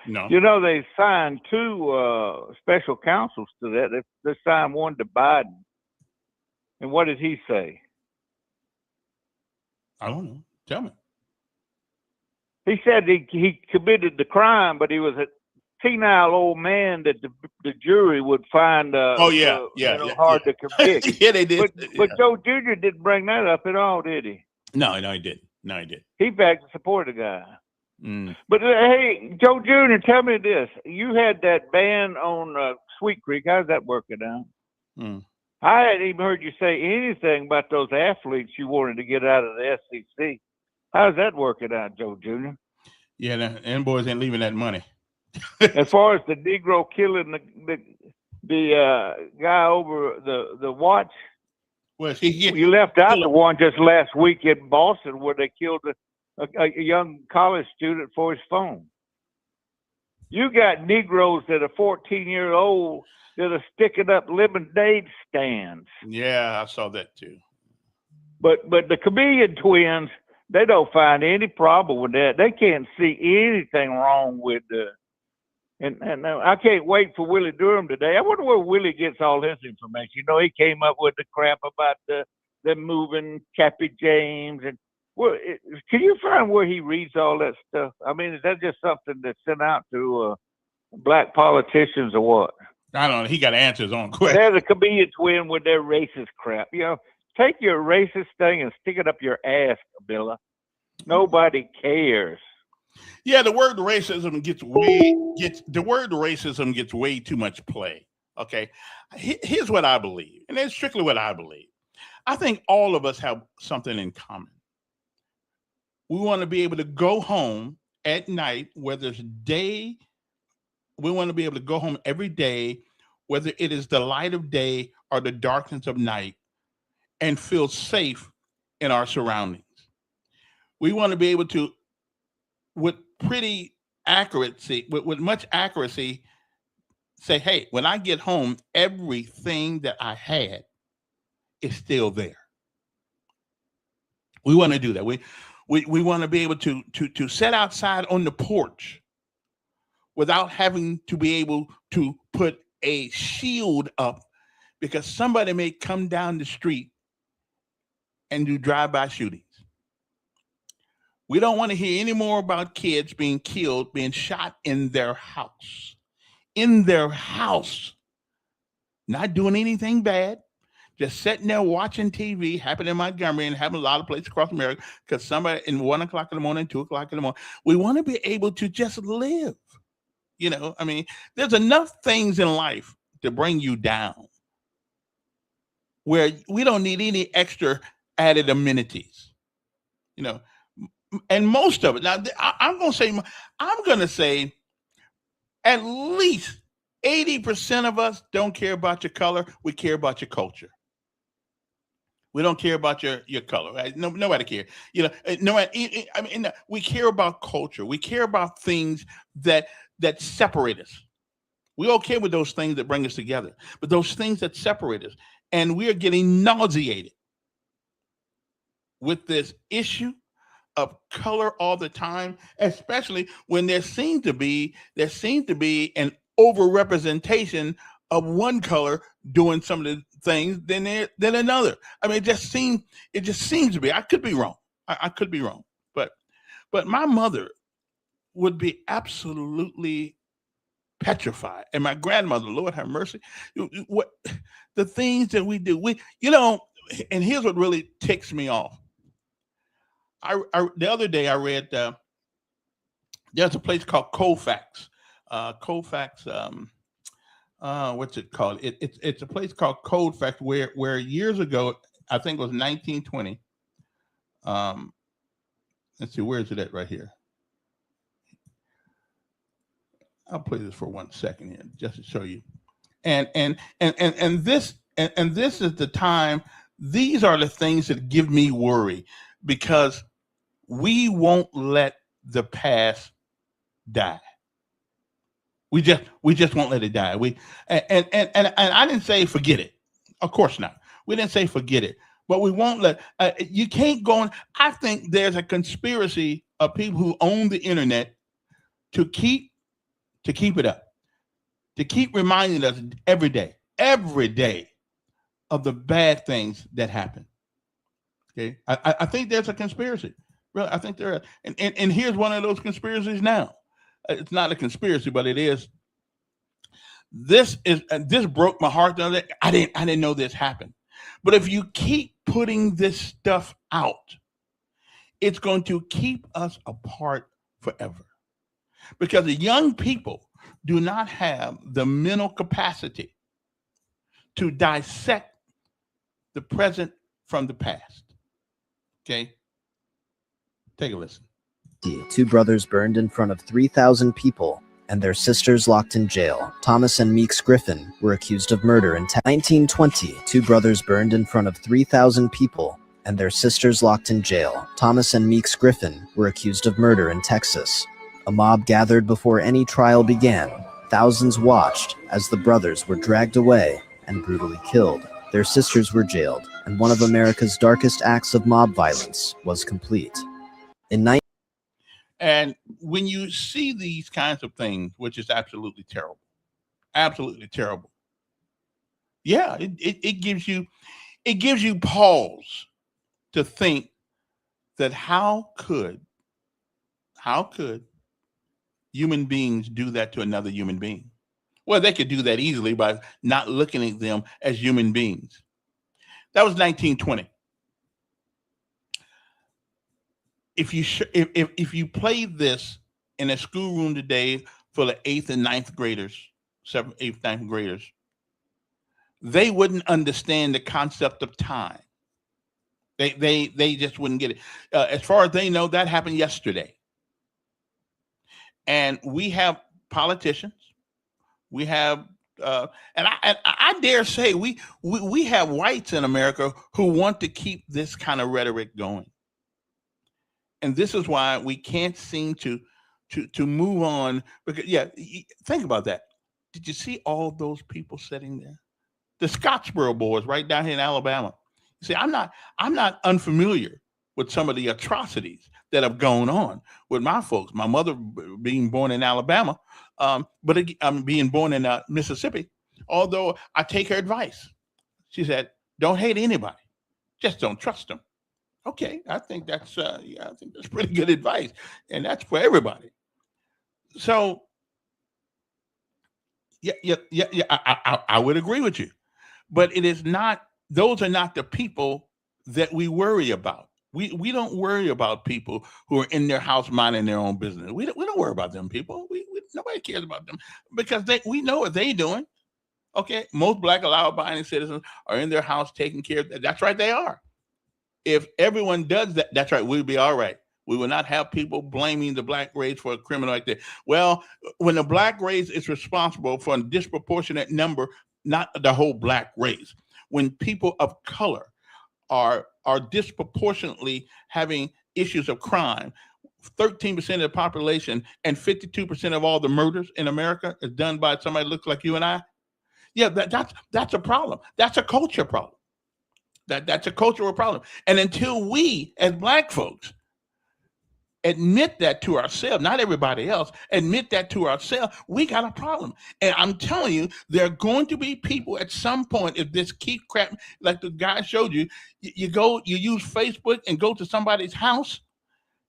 No. You know, they signed 2 special counsels to that. They signed one to Biden. And what did he say? I don't know. Tell me. He said he committed the crime, but he was a senile old man that the jury would find hard to convict. Yeah, they did. But Joe Jr. didn't bring that up at all, did he? No, he didn't. No, he didn't. He backed supported the guy. But hey, Joe Jr., tell me this: you had that ban on Sweet Creek. How's that working out? I hadn't even heard you say anything about those athletes you wanted to get out of the SEC. How's that working out, Joe Jr.? Yeah, them boys ain't leaving that money. As far as the Negro killing the guy over the watch, well, you left out the one just last week in Boston where they killed a young college student for his phone. You got Negroes that are 14-year-old that are sticking up lemonade stands. Yeah, I saw that too. But the chameleon twins, they don't find any problem with that. They can't see anything wrong with and I can't wait for Willie Durham today. I wonder where Willie gets all his information. You know, he came up with the crap about them moving Cappy James and can you find where he reads all that stuff? I mean, is that just something that's sent out to black politicians or what? I don't know. He got answers on questions. They're the chameleon twin with their racist crap. You know, take your racist thing and stick it up your ass, Kabila. Nobody cares. Yeah, the word racism gets way too much play. Okay, here's what I believe, and it's strictly what I believe. I think all of us have something in common. We want to be able to go home at night, whether it's day. We want to be able to go home every day, whether it is the light of day or the darkness of night, and feel safe in our surroundings. We want to be able to, with pretty accuracy, with much accuracy, say, hey, when I get home, everything that I had is still there. We want to do that. We want to be able to sit outside on the porch without having to be able to put a shield up because somebody may come down the street and do drive-by shootings. We don't want to hear any more about kids being killed, being shot in their house. In their house. Not doing anything bad. Just sitting there watching TV, happened in Montgomery and happened a lot of places across America, because somebody in 1 o'clock in the morning, 2 o'clock in the morning, we want to be able to just live. You know, I mean, there's enough things in life to bring you down where we don't need any extra added amenities, you know, and most of it. Now, I'm going to say at least 80% of us don't care about your color. We care about your culture. We don't care about your color. Right? Nobody cares. You know, we care about culture. We care about things that separate us. We're okay with those things that bring us together, but those things that separate us, and we are getting nauseated with this issue of color all the time, especially when there seems to be an overrepresentation of one color doing some of the things than another. I mean, it just seems to be. I could be wrong. I could be wrong, but my mother would be absolutely petrified. And my grandmother, Lord have mercy, what the things that we do, and here's what really ticks me off. The other day I read there's a place called Colfax. Colfax, what's it called? It's a place called Colfax where years ago, I think it was 1920. Let's see, where is it at right here? I'll play this for 1 second here just to show you. And this is the time. These are the things that give me worry, because we won't let the past die. We just won't let it die. And I didn't say forget it. Of course not. We didn't say forget it, but we won't let. You can't go on. I think there's a conspiracy of people who own the internet to keep it up, to keep reminding us every day of the bad things that happen. Okay, I think there's a conspiracy. Really, I think there is. And here's one of those conspiracies now. It's not a conspiracy, but it is. This broke my heart the other day. I didn't know this happened. But if you keep putting this stuff out, it's going to keep us apart forever. Because the young people do not have the mental capacity to dissect the present from the past. Okay? Take a listen. Two brothers burned in front of 3,000 people and their sisters locked in jail. Thomas and Meeks Griffin were accused of murder in 1920. Two brothers burned in front of 3,000 people and their sisters locked in jail. Thomas and Meeks Griffin were accused of murder in Texas. A mob gathered before any trial began. Thousands watched as the brothers were dragged away and brutally killed. Their sisters were jailed, and one of America's darkest acts of mob violence was complete. And when you see these kinds of things, which is absolutely terrible, yeah, it gives you pause to think that how could human beings do that to another human being? Well, they could do that easily by not looking at them as human beings. That was 1920. If you played this in a schoolroom today for the 8th and 9th graders, 7th, 8th, 9th graders, they wouldn't understand the concept of time. They just wouldn't get it. As far as they know, that happened yesterday. And we have politicians. We have, and I dare say we have whites in America who want to keep this kind of rhetoric going. And this is why we can't seem to move on. Because think about that. Did you see all those people sitting there? The Scottsboro boys right down here in Alabama. You see, I'm not unfamiliar with some of the atrocities that have gone on with my folks. My mother being born in Alabama, but I'm being born in Mississippi. Although I take her advice. She said, "Don't hate anybody, just don't trust them." Okay, I think that's pretty good advice, and that's for everybody. So, I would agree with you, but it is not. Those are not the people that we worry about. We don't worry about people who are in their house minding their own business. We don't worry about them people. Nobody cares about them because we know what they're doing. Okay, most Black law-abiding citizens are in their house taking care of that. That's right, they are. If everyone does that, that's right, we'll be all right. We will not have people blaming the Black race for a criminal like that. Well, when the Black race is responsible for a disproportionate number, not the whole Black race, when people of color are disproportionately having issues of crime, 13% of the population and 52% of all the murders in America is done by somebody who looks like you and I. Yeah, that's a problem. That's a culture problem. That's a cultural problem. And until we, as Black folks, admit that to ourselves, not everybody else, admit that to ourselves, we got a problem. And I'm telling you, there are going to be people at some point, if this keep crap, like the guy showed you, you use Facebook and go to somebody's house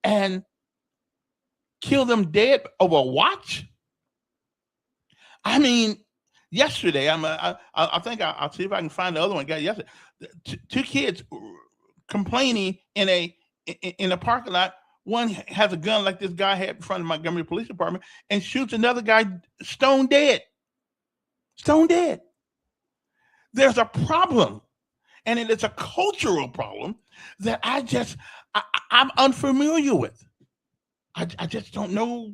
and kill them dead over a watch. I mean, yesterday, I think I'll see if I can find the other one. Got yesterday, two kids complaining in a parking lot. One has a gun like this guy had in front of Montgomery Police Department and shoots another guy stone dead. Stone dead. There's a problem, and it is a cultural problem that I'm unfamiliar with. I just don't know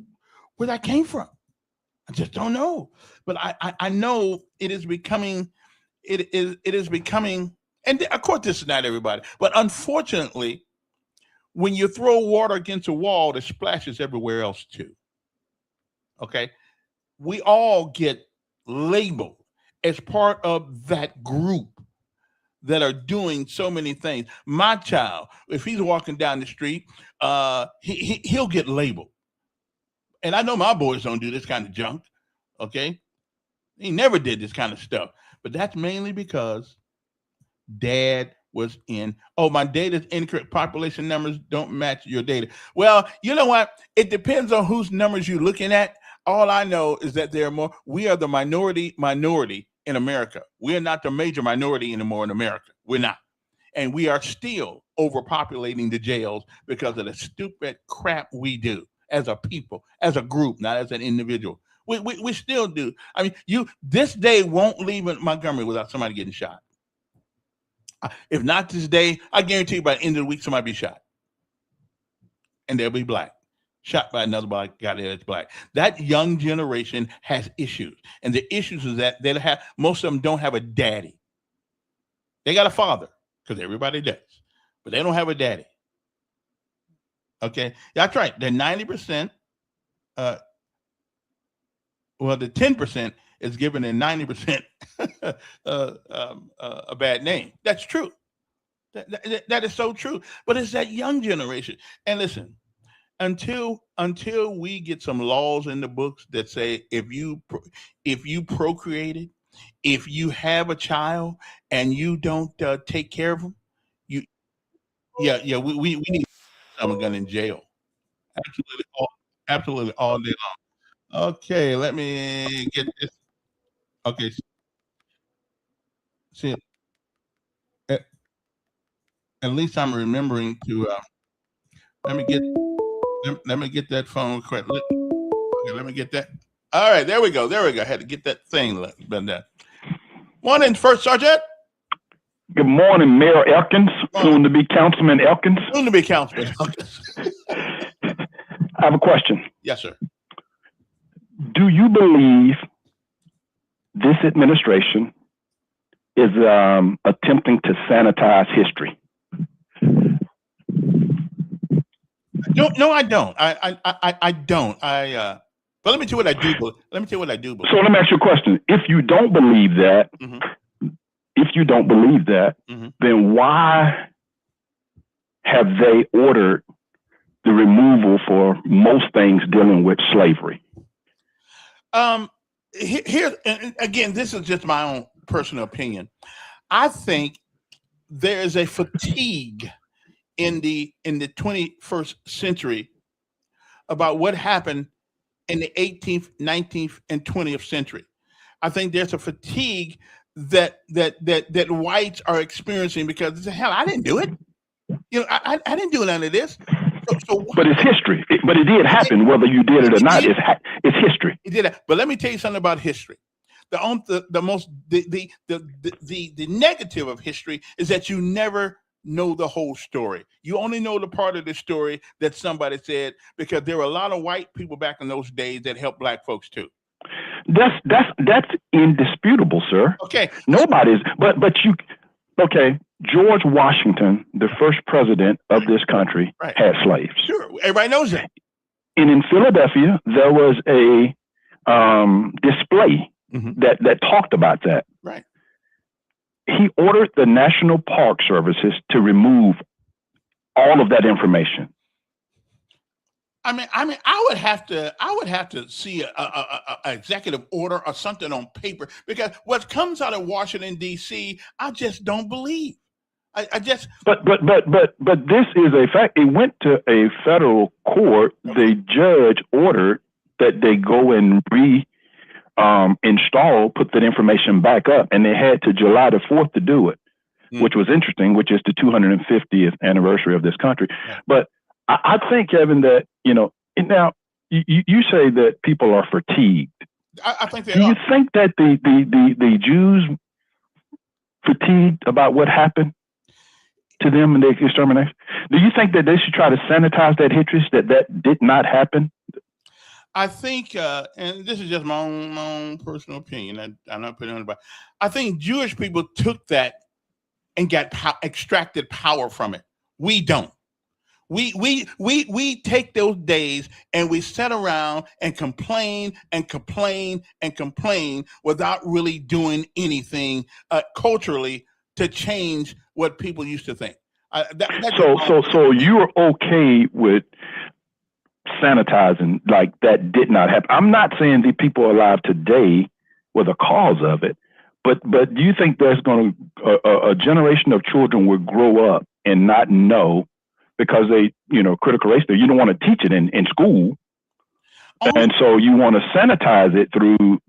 where that came from. I just don't know. But I know it is becoming, and of course this is not everybody, but unfortunately, when you throw water against a wall, it splashes everywhere else too. Okay? We all get labeled as part of that group that are doing so many things. My child, if he's walking down the street, he'll get labeled. And I know my boys don't do this kind of junk, okay? He never did this kind of stuff. But that's mainly because dad was in, my data's incorrect. Population numbers don't match your data. Well, you know what? It depends on whose numbers you're looking at. All I know is that we are the minority in America. We are not the major minority anymore in America. We're not. And we are still overpopulating the jails because of the stupid crap we do as a people, as a group, not as an individual. We still do. I mean, this day won't leave in Montgomery without somebody getting shot. If not this day, I guarantee you by the end of the week, somebody be shot. And they'll be black. Shot by another black guy that's black. That young generation has issues. And the issues is that most of them don't have a daddy. They got a father, because everybody does. But they don't have a daddy. Okay? That's right. The 90%, the 10% is giving the 90% a bad name. That's true. That is so true. But it's that young generation. And listen, until we get some laws in the books that say if you procreated, if you have a child and you don't take care of them, we need someone gun in jail. Absolutely all day long. Okay, let me get this. Okay, see, at least I'm remembering to let me get that phone correct. Okay, let me get that. All right, there we go. I had to get that thing done. Morning, First Sergeant. Good morning, Mayor Elkins, soon to be Councilman Elkins. Soon to be Councilman Elkins. I have a question. Yes, sir. Do you believe this administration is attempting to sanitize history? No, I don't. I don't. But let me tell you what I do believe. So let me ask you a question. If you don't believe that, then why have they ordered the removal for most things dealing with slavery? Here again, this is just my own personal opinion. I think there is a fatigue in the 21st century about what happened in the 18th, 19th, and 20th century. I think there's a fatigue that whites are experiencing because hell, I didn't do it. I didn't do none of this. But it's history. But it did happen, whether you did it or not. It's history. It did. But let me tell you something about history. The negative of history is that you never know the whole story. You only know the part of the story that somebody said, because there were a lot of white people back in those days that helped black folks too. That's indisputable, sir. Okay. Nobody's. Okay. George Washington, the first president of this country, had slaves. Sure, everybody knows that. And in Philadelphia, there was a display that talked about that. Right. He ordered the National Park Services to remove all of that information. I mean, I would have to see a executive order or something on paper, because what comes out of Washington D.C., I just don't believe. But this is a fact. It went to a federal court. The judge ordered that they go and install, put that information back up, and they had to July the 4th to do it, which was interesting, which is the 250th anniversary of this country. But I think, Kevin, that, now you say that people are fatigued. I think they Do you think that the Jews fatigued about what happened to them in the extermination? Do you think that they should try to sanitize that history, that did not happen? I think, and this is just my own personal opinion. I'm not putting it on anybody. I think Jewish people took that and got extracted power from it. We don't. We take those days and we sit around and complain and complain and complain without really doing anything culturally to change what people used to think. So you're okay with sanitizing like that did not happen? I'm not saying the people alive today were the cause of it, but do you think there's going to a generation of children will grow up and not know? Because they, critical race theory, you don't want to teach it in school. And so you want to sanitize it through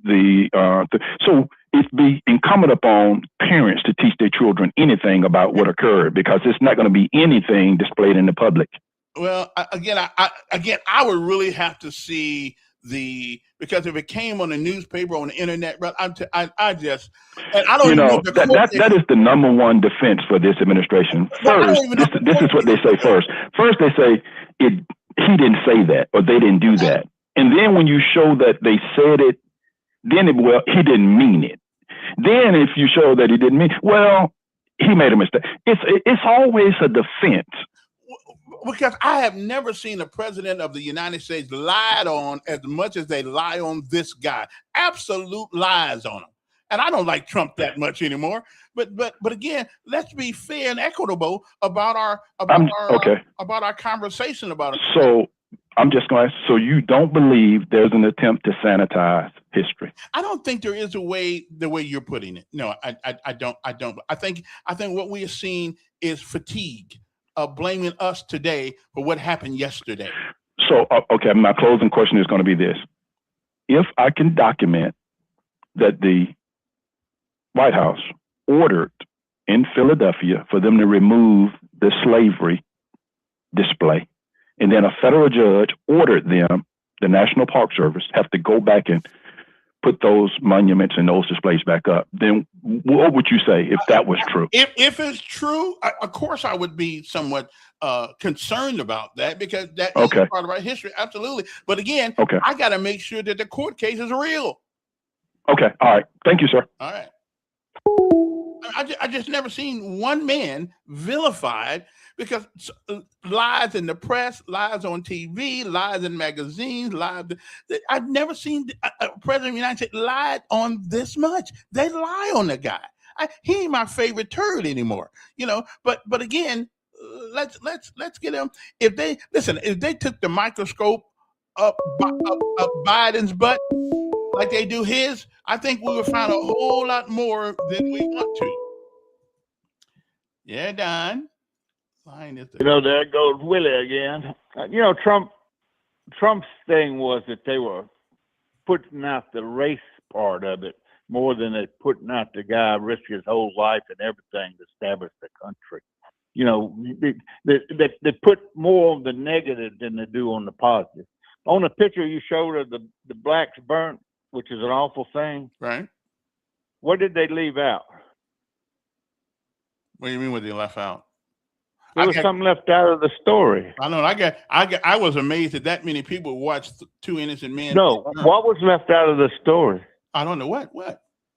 so it's be incumbent upon parents to teach their children anything about what occurred, because it's not going to be anything displayed in the public. Well, I would really have to see because if it came on the newspaper, on the internet, I don't even know that is the number one defense for this administration. First, this is what they say first. First, they say he didn't say that, or they didn't do that. And then when you show that they said it, then he didn't mean it. Then if you show that he didn't mean, he made a mistake. It's always a defense. Because I have never seen a president of the United States lied on as much as they lie on this guy. Absolute lies on him. And I don't like Trump that much anymore. But again, let's be fair and equitable about our conversation about it. So I'm just going to ask, so you don't believe there's an attempt to sanitize history? I don't think there is the way you're putting it. No, I don't. I think what we are seeing is fatigue. Blaming us today for what happened yesterday. So, okay, my closing question is going to be this. If I can document that the White House ordered in Philadelphia for them to remove the slavery display, and then a federal judge ordered them, the National Park Service, have to go back and put those monuments and those displays back up, then what would you say if that was true? If it's true, of course I would be somewhat concerned about that, because that is part of our history. Absolutely. But again, I got to make sure that the court case is real. Okay. All right. Thank you, sir. All right. I just never seen one man vilified, because lies in the press, lies on TV, lies in magazines, lies. I've never seen a president of the United States lie on this much. They lie on the guy. He ain't my favorite turd anymore, But again, let's get him. If they took the microscope up Biden's butt like they do his, I think we would find a whole lot more than we want to. Yeah, Don. There goes Willie again. Trump's thing was that they were putting out the race part of it more than they putting out the guy risk his whole life and everything to establish the country. They put more on the negative than they do on the positive. On the picture you showed of the blacks burnt, which is an awful thing. Right. What did they leave out? What do you mean what they left out? There was something left out of the story. I know. I was amazed that many people watched two innocent men. No, what was left out of the story? I don't know what.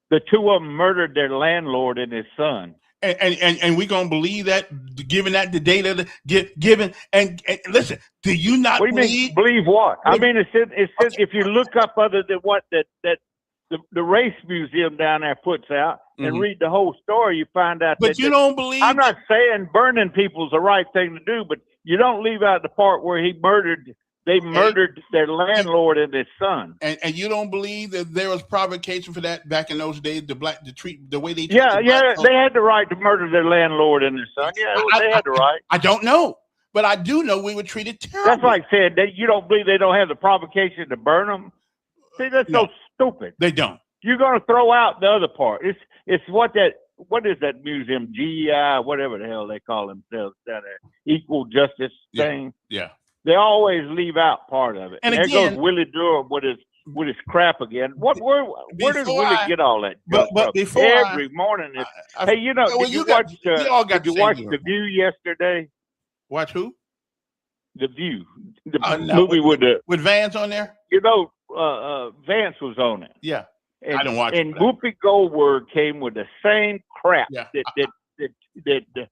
The two of them murdered their landlord and his son. And we gonna believe that, given that the data given and listen, do you not believe what? I mean, it said if you look up other than what that the race museum down there puts out and read the whole story, you find out. But you don't believe. I'm not saying burning people's the right thing to do, but you don't leave out the part where they murdered their landlord and his son. And you don't believe that there was provocation for that back in those days, the way they they had the right to murder their landlord and their son. Yeah, they had the right. I don't know, but I do know we were treated terribly. That's like saying that you don't believe they don't have the provocation to burn them. See, that's so stupid. They don't. You're going to throw out the other part. It's what is that museum, GEI, whatever the hell they call themselves down there, equal justice thing. Yeah. They always leave out part of it. And there again, goes Willie Durham with his crap again. Where does Willie get all that? But from? before every morning, hey, you know, did you watch The View yesterday? Watch who? The View, the no, movie with Vance on there. You know, Vance was on it. Yeah. And, I didn't watch it. And Whoopi Goldberg came with the same crap that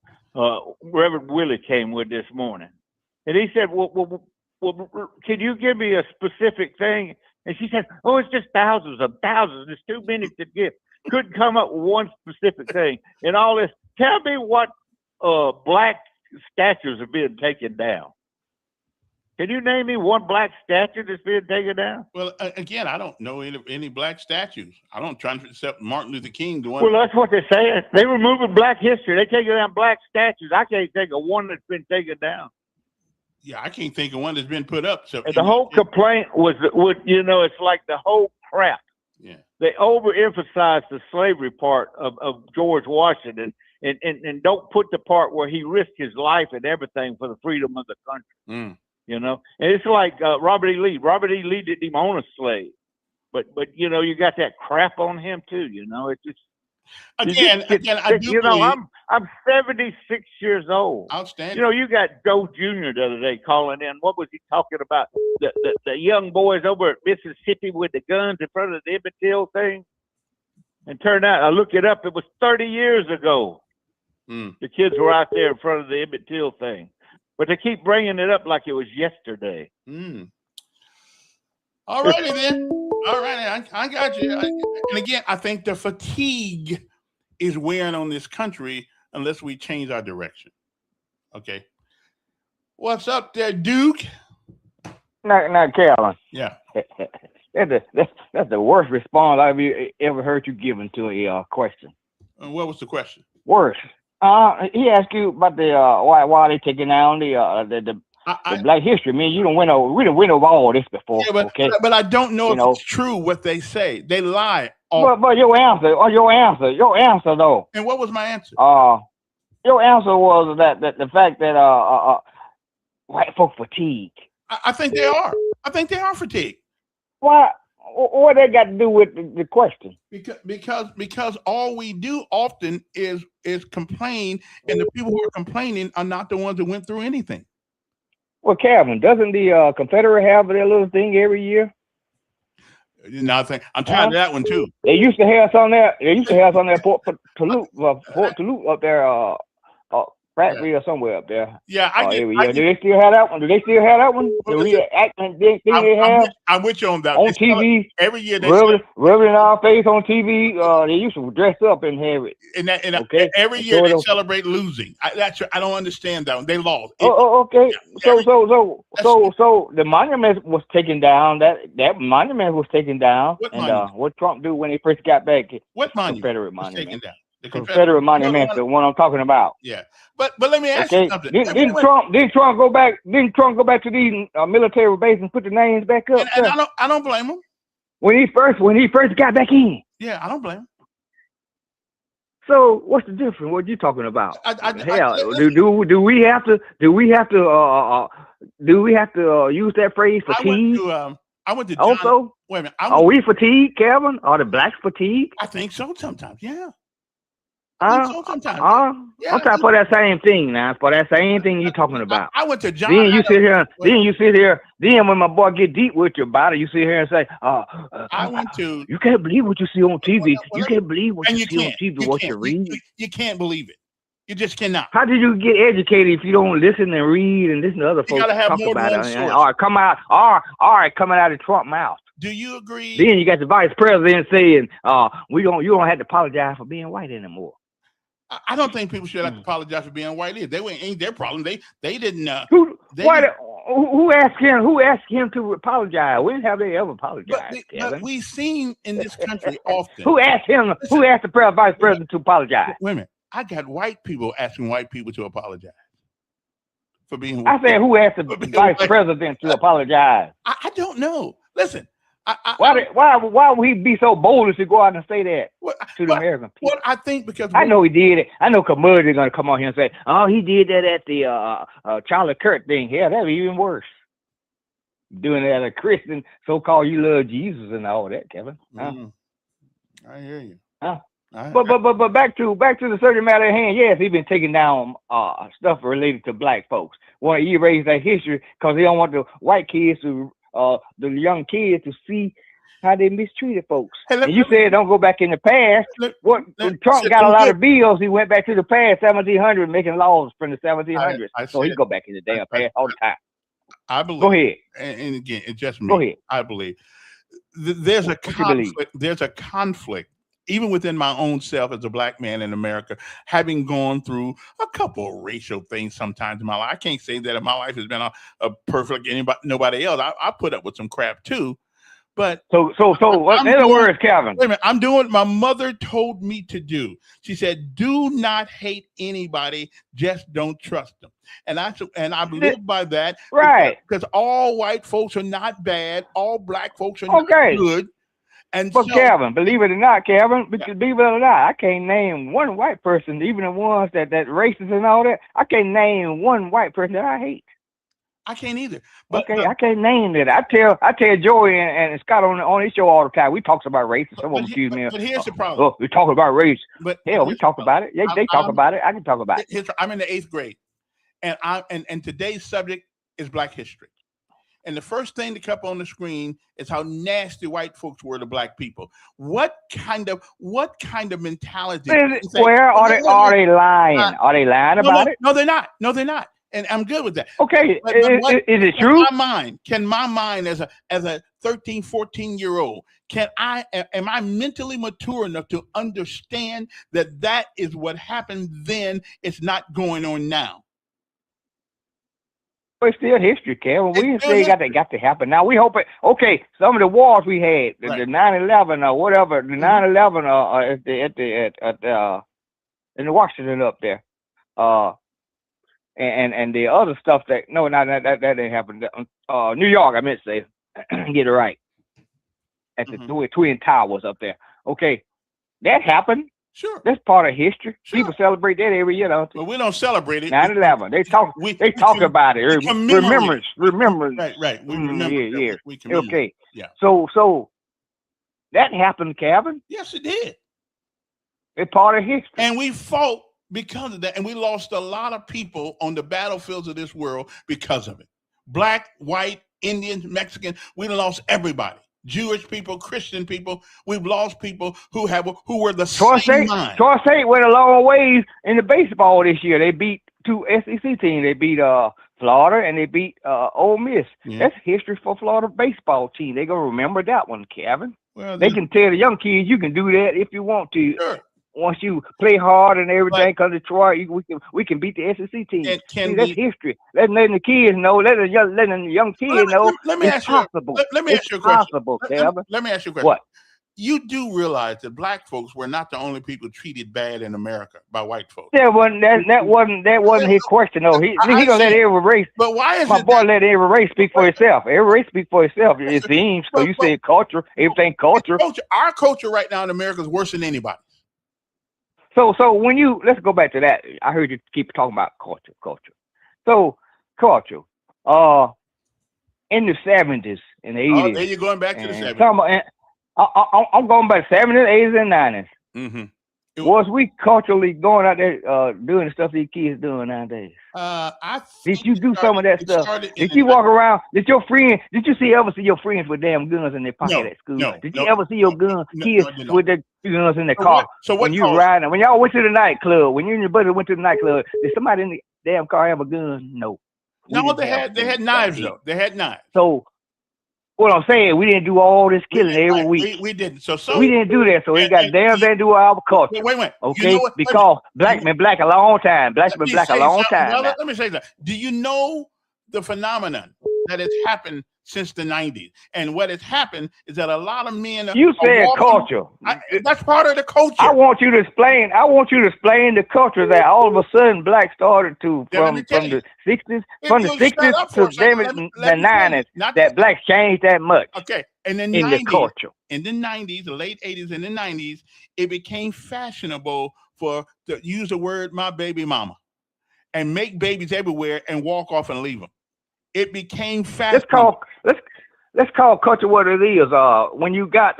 Reverend Willie came with this morning. And he said, well, can you give me a specific thing? And she said, oh, it's just thousands of thousands. There's too many to give. Couldn't come up with one specific thing. And all this. Tell me what black statues are being taken down. Can you name me one black statue that's being taken down? Well, again, I don't know any black statues. I don't try to accept Martin Luther King. The one. Well, that's what they're saying. They're removing black history. They're taking down black statues. I can't think of one that's been taken down. Yeah, I can't think of one that's been put up. So and the whole complaint was, it's like the whole crap. Yeah. They overemphasize the slavery part of George Washington and don't put the part where he risked his life and everything for the freedom of the country. You know, and it's like Robert E. Lee. Robert E. Lee didn't even own a slave, but you know, you got that crap on him too. You know, it's just again. I do. You know, I'm 76 years old. Outstanding. You know, you got Joe Jr. the other day calling in. What was he talking about? The young boys over at Mississippi with the guns in front of the Emmett Till thing. And turned out, I looked it up. It was 30 years ago. The kids were out there in front of the Emmett Till thing. But they keep bringing it up like it was yesterday. All righty then. All righty, I got you. And again, I think the fatigue is wearing on this country unless we change our direction. Okay. What's up there, Duke? Now, Carolyn. Yeah. That's the worst response I've ever heard you given to a question. And what was the question? Worse. He asked you about the why they taking down the Black History. I mean, we didn't win over all this before. Yeah, but I don't know if it's true what they say. They lie. But your answer though. And what was my answer? Your answer was that the fact that white folk fatigue. I think they are. I think they are fatigued. Why? What they got to do with the question? Because all we do often is complain, and the people who are complaining are not the ones that went through anything. Well, Calvin, doesn't the Confederate have their little thing every year? Nothing. I'm tired of that one too. They used to have some there. Port Toulouse up there. Factory or somewhere up there. Yeah, do they still have that one? Do they still have that one? I'm with you on that. On TV every year. Rubbing our face on TV. They used to dress up and have it. Every year they celebrate losing. I don't understand that one. They lost. Okay. Yeah, so the monument was taken down. That monument was taken down. What Trump do when he first got back? What monument? Confederate monument. Taken down. The Confederate monument, the one I'm talking about. Yeah, but let me ask you something. Didn't Trump go back? Didn't Trump go back to these military bases and put the names back up? And I don't blame him. When he first got back in. Yeah, I don't blame him. So what's the difference? What are you talking about? Do we have to use that phrase fatigue? I went to also. Wait a minute. Are we fatigued, Kevin? Are the blacks fatigued? I think so sometimes. Yeah. I'm trying to put that same thing now. For that same thing you're talking about. I went to John. Then you sit here. Then when my boy get deep with you about it, you sit here and say, I went to. You can't believe what you see on TV. You can't believe what you see on TV. What you read. You can't believe it. You just cannot. How did you get educated if you don't listen and read and listen to other folks talk about it? All right, coming out of Trump's mouth. Do you agree? Then you got the vice president saying, you don't have to apologize for being white anymore. I don't think people should have to apologize for being white either. They ain't their problem. They didn't. Who asked him? Who asked him to apologize? When have they ever apologized? But we've seen in this country often. Who asked him? Who asked the vice president to apologize? Wait a minute. I got white people asking white people to apologize for being. I said, who asked the vice president to apologize? I don't know. Listen, Why would he be so bold as to go out and say that to the American people? Well, I think because I know he did it. I know Kamud is going to come on here and say, "Oh, he did that at the Charlie Kirk thing." Yeah, that'd be even worse. Doing that at a Christian, so-called you love Jesus and all that, Kevin. Huh? I hear you. Huh? But back to the subject matter at hand. Yes, he's been taking down stuff related to black folks. Want to erase that history because he don't want the white kids to, the young kids to see how they mistreated folks. Hey, and you said don't go back in the past. When Trump got a lot of bills, he went back to the past, 1700, making laws from the 1700s. So he go back in the damn past all the time. I believe. Go ahead. And again, it's just me. Go ahead. I believe there's a conflict. There's a conflict, even within my own self as a black man in America, having gone through a couple of racial things sometimes in my life. I can't say that my life has been a perfect nobody else. I put up with some crap too. But so in other words, Calvin. Wait a minute, I'm doing what my mother told me to do. She said, "Do not hate anybody, just don't trust them." And I've lived by that. Right. Because all white folks are not bad, all black folks are not good. But Calvin, believe it or not, believe it or not, I can't name one white person, even the ones that racist and all that. I can't name one white person that I hate. I can't either. But I can't name it. I tell Joey and Scott on his show all the time. We talk about race. Someone accuse me of. But here's the problem. Oh, we talk about race. But hell, we talk about it. They talk about it. I can talk about it. I'm in the 8th grade, and today's subject is Black history. And the first thing to come up on the screen is how nasty white folks were to black people. What kind of mentality? Where are they lying? Are they lying about it? No, they're not. No, they're not. And I'm good with that. Okay, is it true? Can my mind as a 13, 14-year-old, am I mentally mature enough to understand that is what happened then? It's not going on now. It's still history, Kevin. We didn't say got to happen. Now we hope it. Okay, some of the wars we had, the 9/11 or whatever, the 9/11 in Washington up there, and the other stuff that that didn't happen. New York, I meant to say, get it right, at the Twin Towers up there. Okay, that happened. Sure, that's part of history. Sure. People celebrate that every year, don't they? But we don't celebrate it. 9/11. They talk. They talk about it. Remembrance. Right. We remember. Yeah. We commemorate. Okay. Yeah. So that happened, Calvin. Yes, it did. It's part of history. And we fought because of that, and we lost a lot of people on the battlefields of this world because of it. Black, white, Indians, Mexican. We lost everybody. Jewish people, Christian people, we've lost people who were the same mind. Troy State went a long ways in the baseball this year. They beat 2 SEC teams. They beat Florida and they beat Ole Miss. Yeah. That's history for Florida baseball team. They're gonna remember that one, Kevin. Well, they can tell the young kids you can do that if you want to. Sure. Once you play hard and everything, because Detroit, we can beat the SEC team. That's history. Letting the kids know, letting the young kids know. Let me ask you a question. Let me ask you a question. What? You do realize that black folks were not the only people treated bad in America by white folks. That wasn't his question though. He gonna let every race. But why is my boy let every race speak for itself? Every race speak for itself. It seems. So you say culture, everything culture. Our culture right now in America is worse than anybody. So when let's go back to that. I heard you keep talking about culture. So culture, in the 70s and 80s. Oh, there you're going back to the 70s. I'm going back to 70s, 80s, and 90s. Mm-hmm. Was we culturally going out there doing the stuff these kids doing nowadays? Did you do some of that stuff? Did you walk around? Did you ever see your friends with damn guns in their pocket at school? Did you ever see your kids with their guns in their car? So when you riding, when y'all went to the nightclub, when you and your brother went to the nightclub, did somebody in the damn car have a gun? No. No, they had knives though. They had knives. So what I'm saying, we didn't do all this killing every week. We didn't. So we didn't do that. So it got damn to do our culture. Wait. Okay, you know because black been black a long time. Black been black a long time. Let me say that. Do you know the phenomenon that has happened since the 90s. And what has happened is that a lot of men are, You said walking- culture. That's part of the culture. I want you to explain the culture that all of a sudden blacks started to Yeah, let from me tell the 60s, If from the you'll shut 60s up for to a second, damn it, let the me finish. 90s Not that blacks changed that much Okay. And then in the 90s, culture. in the 90s, the late 80s and the 90s, it became fashionable to use the word "my baby mama" and make babies everywhere and walk off and leave them. It became fashionable. Let's call culture what it is. When you got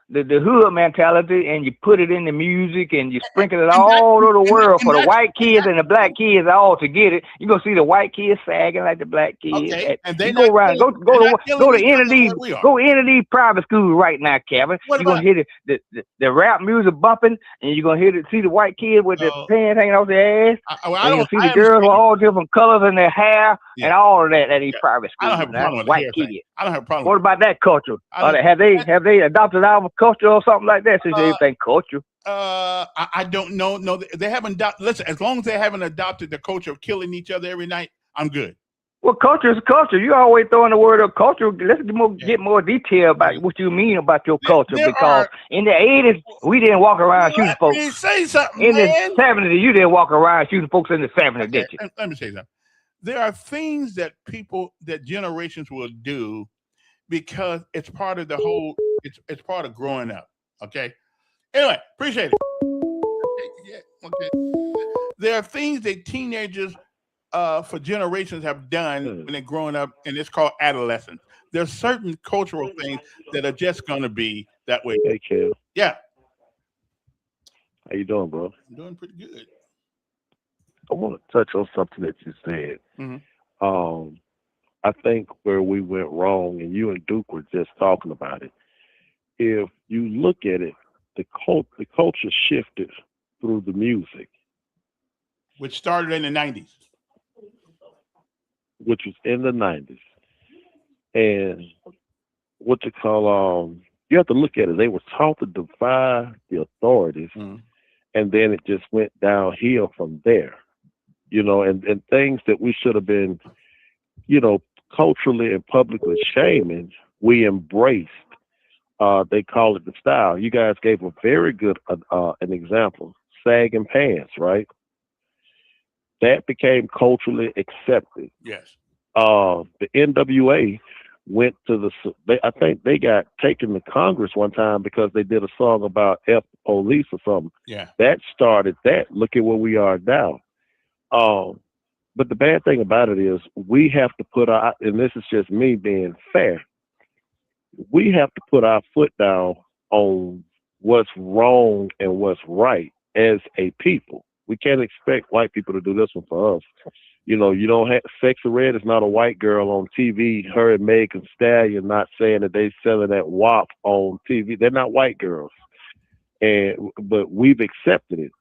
the hood mentality and you put it in the music and you sprinkle it all over the world for the white kids and the black kids all to get it, you're gonna see the white kids sagging like the black kids. Okay, and you go around, go to any of these private schools right now, Kevin. What You're gonna hear the rap music bumping, and you're gonna see the white kids with their pants hanging off their ass. I And you don't see the girls with all different colors in their hair and all of that at these private schools. I don't have a problem with the white hair kids. thing. I don't have a problem. What about that culture? Have they adopted our culture or something like that? Since everything culture. I don't know. No, they haven't. Listen, as long as they haven't adopted the culture of killing each other every night, I'm good. Well, culture is culture. You always throwing the word of culture. Let's get more detail about what you mean about your culture. Because in the 80s, we didn't walk around shooting folks. Say something, in man. the 70s, you didn't walk around shooting folks in the 70s, did you? Let me say something. There are things that generations will do because it's part of the whole. It's part of growing up. Okay. Anyway, appreciate it. Yeah, okay. There are things that teenagers for generations have done when they're growing up, and it's called adolescence. There's certain cultural things that are just going to be that way. Hey, Kev. Yeah. How you doing, bro? I'm doing pretty good. I want to touch on something that you said. Mm-hmm. I think where we went wrong, and you and Duke were just talking about it. If you look at it, the culture shifted through the music, which started in the 90s, which was in the 90s, and what you call you have to look at it. They were taught to defy the authorities, and then it just went downhill from there. You know, and things that we should have been, you know, culturally and publicly shaming, we embraced. They call it the style. You guys gave a very good an example, sagging pants, right? That became culturally accepted. Yes. The NWA went to I think they got taken to Congress one time because they did a song about F police or something. Yeah. That started that. Look at where we are now. But the bad thing about it is we have to put our, and this is just me being fair, we have to put our foot down on what's wrong and what's right as a people. We can't expect white people to do this one for us. You know, you don't have Sexy Red is not a white girl on TV. Her and Megan Thee Stallion not saying that they selling that WAP on TV. They're not white girls, but we've accepted it.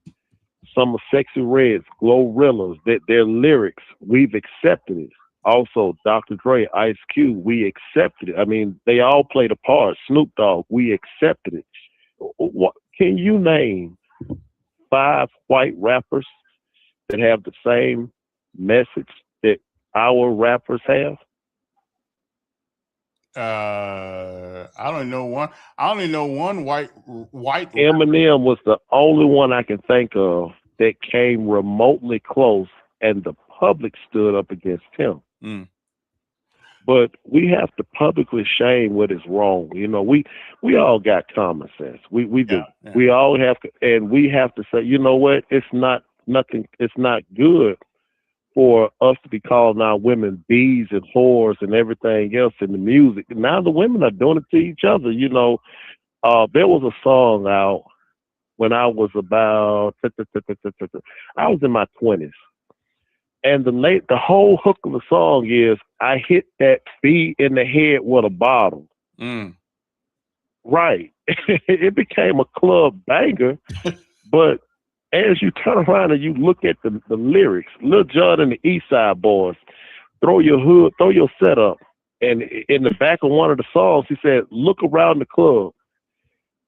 Some of Sexy Red's, Glorilla's, their lyrics, we've accepted it. Also, Dr. Dre, Ice Cube, we accepted it. I mean, they all played a part. Snoop Dogg, we accepted it. Can you name 5 white rappers that have the same message that our rappers have? I don't know one. I only know one white. Eminem was the only one I can think of that came remotely close, and the public stood up against him. But we have to publicly shame what is wrong. You know, we all got common sense. We do. Yeah. We all have to, and we have to say, you know what? It's not good for us to be calling our women bees and whores and everything else in the music. Now the women are doing it to each other. You know, there was a song out when I was about, I was in my 20s. And the whole hook of the song is, I hit that bee in the head with a bottle. Right. It became a club banger, but as you turn around and you look at the lyrics, Lil Jon and the East Side Boys, throw your setup. And in the back of one of the songs, he said, look around the club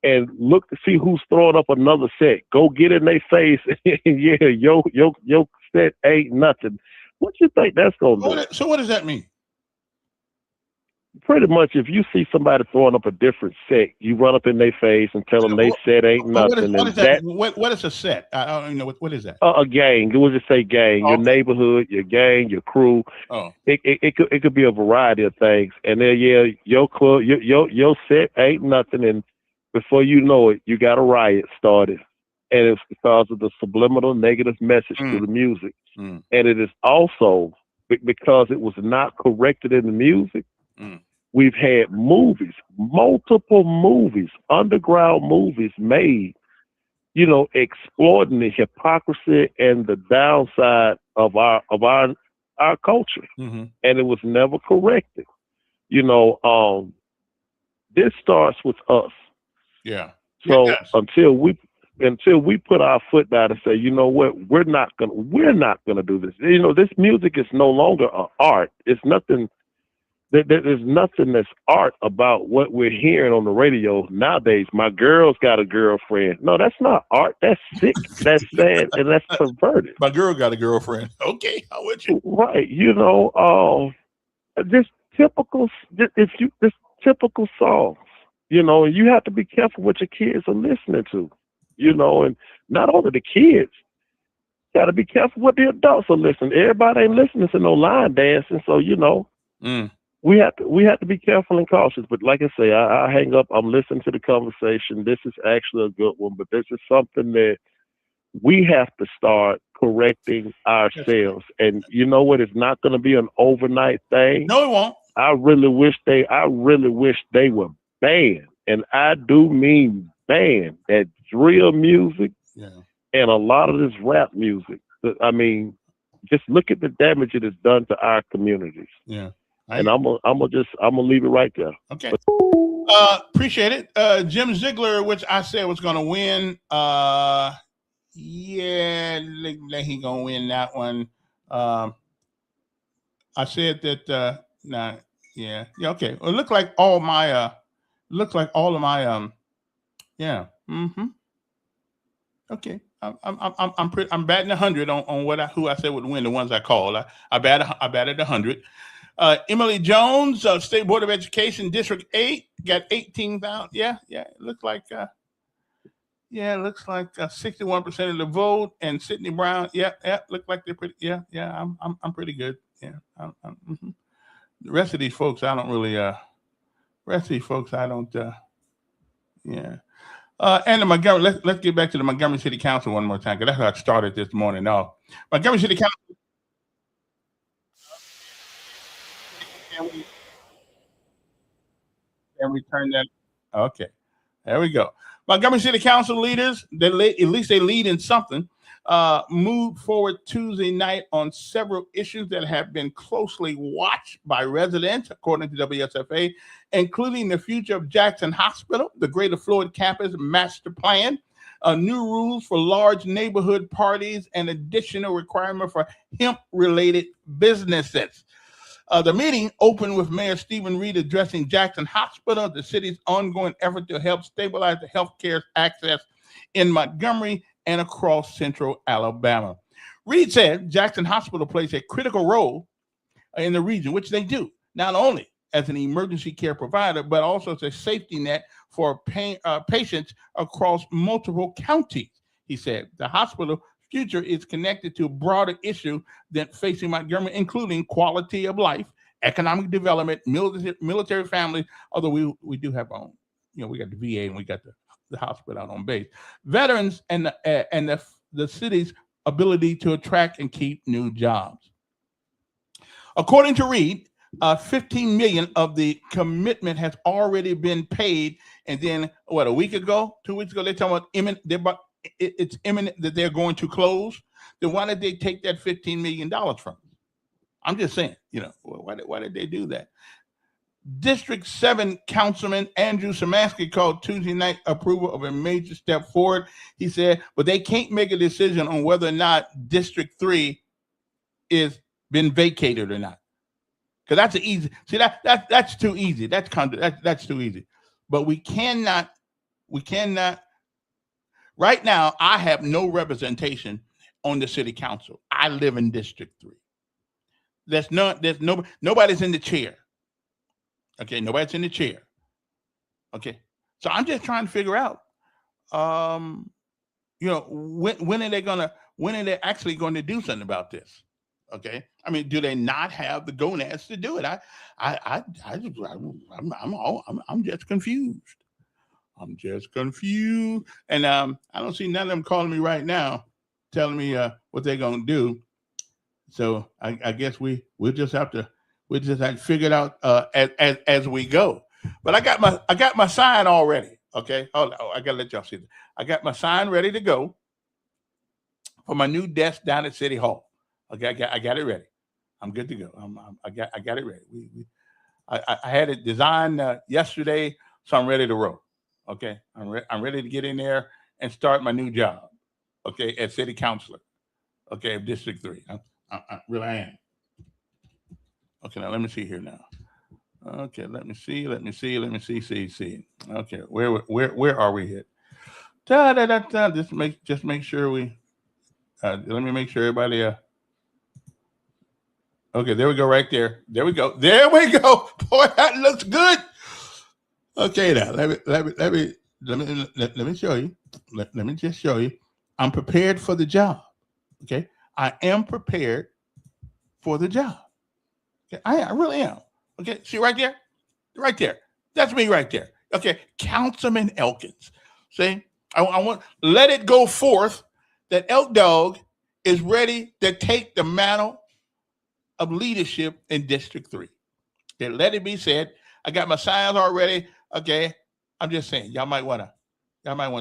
and look to see who's throwing up another set. Go get in their face. Yeah, yo set ain't nothing. What you think that's gonna do? So what does that mean? pretty much, if you see somebody throwing up a different set, you run up in their face and tell them they set ain't nothing. What is that? What is a set? I don't even know what is that. A gang. It would just say gang. Your neighborhood, your gang, your crew. Oh, it could be a variety of things. And then your club, your set ain't nothing. And before you know it, you got a riot started, and it's because of the subliminal negative message through the music. And it is also because it was not corrected in the music. We've had movies, multiple movies, underground movies made, exploiting the hypocrisy and the downside of our culture. And it was never corrected. This starts with us. Yeah. So until we put our foot down and say, you know what, we're not gonna do this. This music is no longer an art. It's nothing. There's nothing that's art about what we're hearing on the radio nowadays. My girl's got a girlfriend. No, that's not art. That's sick. That's sad, and that's perverted. My girl got a girlfriend. Okay, I'm with you. Right. This typical songs. And you have to be careful what your kids are listening to. And not only the kids, got to be careful what the adults are listening. Everybody ain't listening to no line dancing, so we have to be careful and cautious. But like I say, I hang up. I'm listening to the conversation. This is actually a good one, but this is something that we have to start correcting ourselves. And you know what? It's not going to be an overnight thing. No, it won't. I really wish they were banned, and I do mean banned. That drill music and a lot of this rap music. I mean, just look at the damage it has done to our communities. Yeah. And I'm gonna leave it right there. Okay. Appreciate it. Jim Ziegler, which I said was gonna win. Let he gonna win that one. I said that okay. Well, it looked like all of my okay. I'm batting 100 on who I said would win, the ones I called. I batted 100. Emily Jones, State Board of Education, District 8, got 18,000. It looks like 61% of the vote. And Sydney Brown, look like they're pretty. I'm pretty good. The rest of these folks, I don't really. And the Montgomery. Let's get back to the Montgomery City Council one more time, because that's how I started this morning. Now, Montgomery City Council. Can we turn that? Okay, there we go. Montgomery City Council leaders, at least they lead in something, moved forward Tuesday night on several issues that have been closely watched by residents, according to WSFA, including the future of Jackson Hospital, the Greater Floyd Campus Master Plan, new rules for large neighborhood parties, and additional requirement for hemp-related businesses. The meeting opened with Mayor Stephen Reed addressing Jackson Hospital, the city's ongoing effort to help stabilize the healthcare access in Montgomery and across central Alabama. Reed said Jackson Hospital plays a critical role in the region, which they do, not only as an emergency care provider, but also as a safety net for patients across multiple counties. He said the hospital future is connected to a broader issue than facing Montgomery, including quality of life, economic development, military families, although we do have our own, we got the VA and we got the hospital out on base, veterans, and the city's ability to attract and keep new jobs. According to Reed, $15 million of the commitment has already been paid, and then 2 weeks ago, they're talking about it's imminent that they're going to close. Then why did they take that $15 million from them? I'm just saying, why did they do that? District 7 Councilman Andrew Samansky called Tuesday night approval of a major step forward. He said, but they can't make a decision on whether or not District 3 is been vacated or not. Because that's an easy. See, that's too easy. That's too easy. But we cannot. Right now, I have no representation on the city council. I live in District 3. Nobody's in the chair. Okay, nobody's in the chair. Okay, so I'm just trying to figure out, when are they actually going to do something about this? Okay, I mean, do they not have the gonads to do it? I'm just confused. I'm just confused, and I don't see none of them calling me right now, telling me what they're gonna do. So I guess we'll just have to figure it out as we go. But I got my sign already. Okay, I gotta let y'all see this. I got my sign ready to go for my new desk down at City Hall. Okay, I got it ready. I'm good to go. I got it ready. I had it designed yesterday, so I'm ready to roll. Okay, I'm ready to get in there and start my new job. Okay, as city councilor. Okay, of District 3. I really am. Okay, now let me see here now. Okay, let me see. See. Okay, where are we here? Just make sure we. Let me make sure everybody. Okay, there we go. Right there. There we go. Boy, that looks good. Okay, now let me show you. Let me just show you. I'm prepared for the job. Okay, I am prepared for the job. Okay, I really am. Okay, see right there? Right there. That's me right there. Okay, Councilman Elkins. See, I want let it go forth that Elk Dog is ready to take the mantle of leadership in District 3. Okay, let it be said. I got my signs already. Okay, I'm just saying, y'all might want to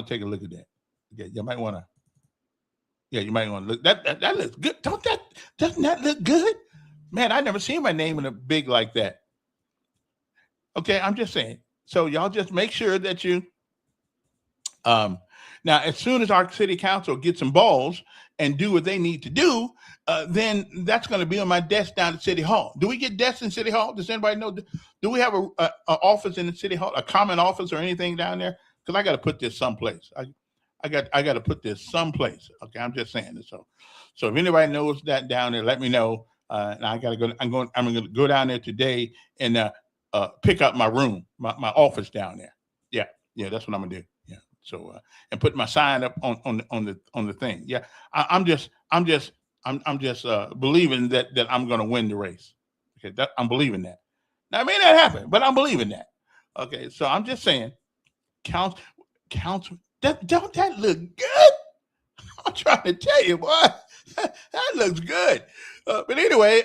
take a look at that. Okay, you might want to look. That looks good. Doesn't that look good? Man, I never seen my name in a big like that. Okay, I'm just saying. So y'all just make sure that you now, as soon as our city council gets some balls and do what they need to do, then that's going to be on my desk down at City Hall. Do we get desks in City Hall? Does anybody know? Do we have a office in the City Hall, a common office or anything down there? Because I got to put this someplace. I got to put this someplace. Okay, I'm just saying this. So if anybody knows that down there, let me know. And I got to go. I'm going to go down there today and pick up my room, my office down there. Yeah, that's what I'm gonna do. Yeah. So and put my sign up on the thing. Yeah, I'm just believing that I'm gonna win the race. Okay, I'm believing that. Now it may not happen, but I'm believing that. Okay, so I'm just saying, council. Don't that look good? I'm trying to tell you, boy, that looks good. But anyway,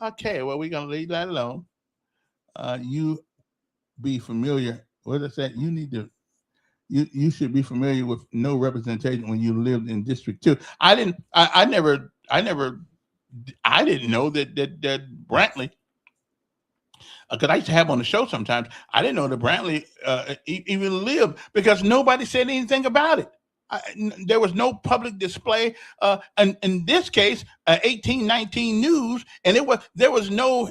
okay, well, we're gonna leave that alone. You be familiar. What is that? You need to. You should be familiar with no representation when you lived in District 2. I didn't know that Brantley. Because I used to have on the show sometimes. I didn't know that Brantley even lived because nobody said anything about it. There was no public display. And in this case, 1819 News, and there was no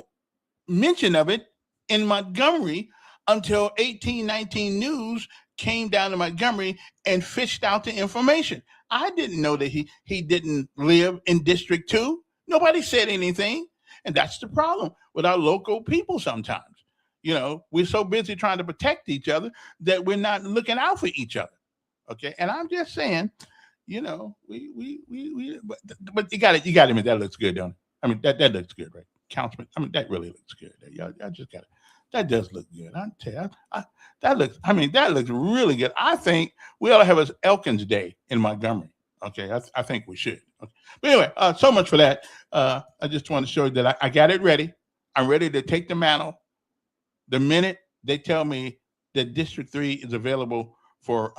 mention of it in Montgomery until 1819 News came down to Montgomery and fished out the information. I didn't know that he didn't live in District 2. Nobody said anything. And that's the problem with our local people sometimes. You know, we're so busy trying to protect each other that we're not looking out for each other. Okay. And I'm just saying, you know, but you got to admit that looks good, don't it? I mean, that looks good, right? Councilman, I mean, that really looks good. Y'all just got to, that does look good. I tell you, that looks really good. I think we ought to have an Elkins Day in Montgomery. Okay, I think we should. Okay. But anyway, so much for that. I just want to show you that I got it ready. I'm ready to take the mantle the minute they tell me that District 3 is available for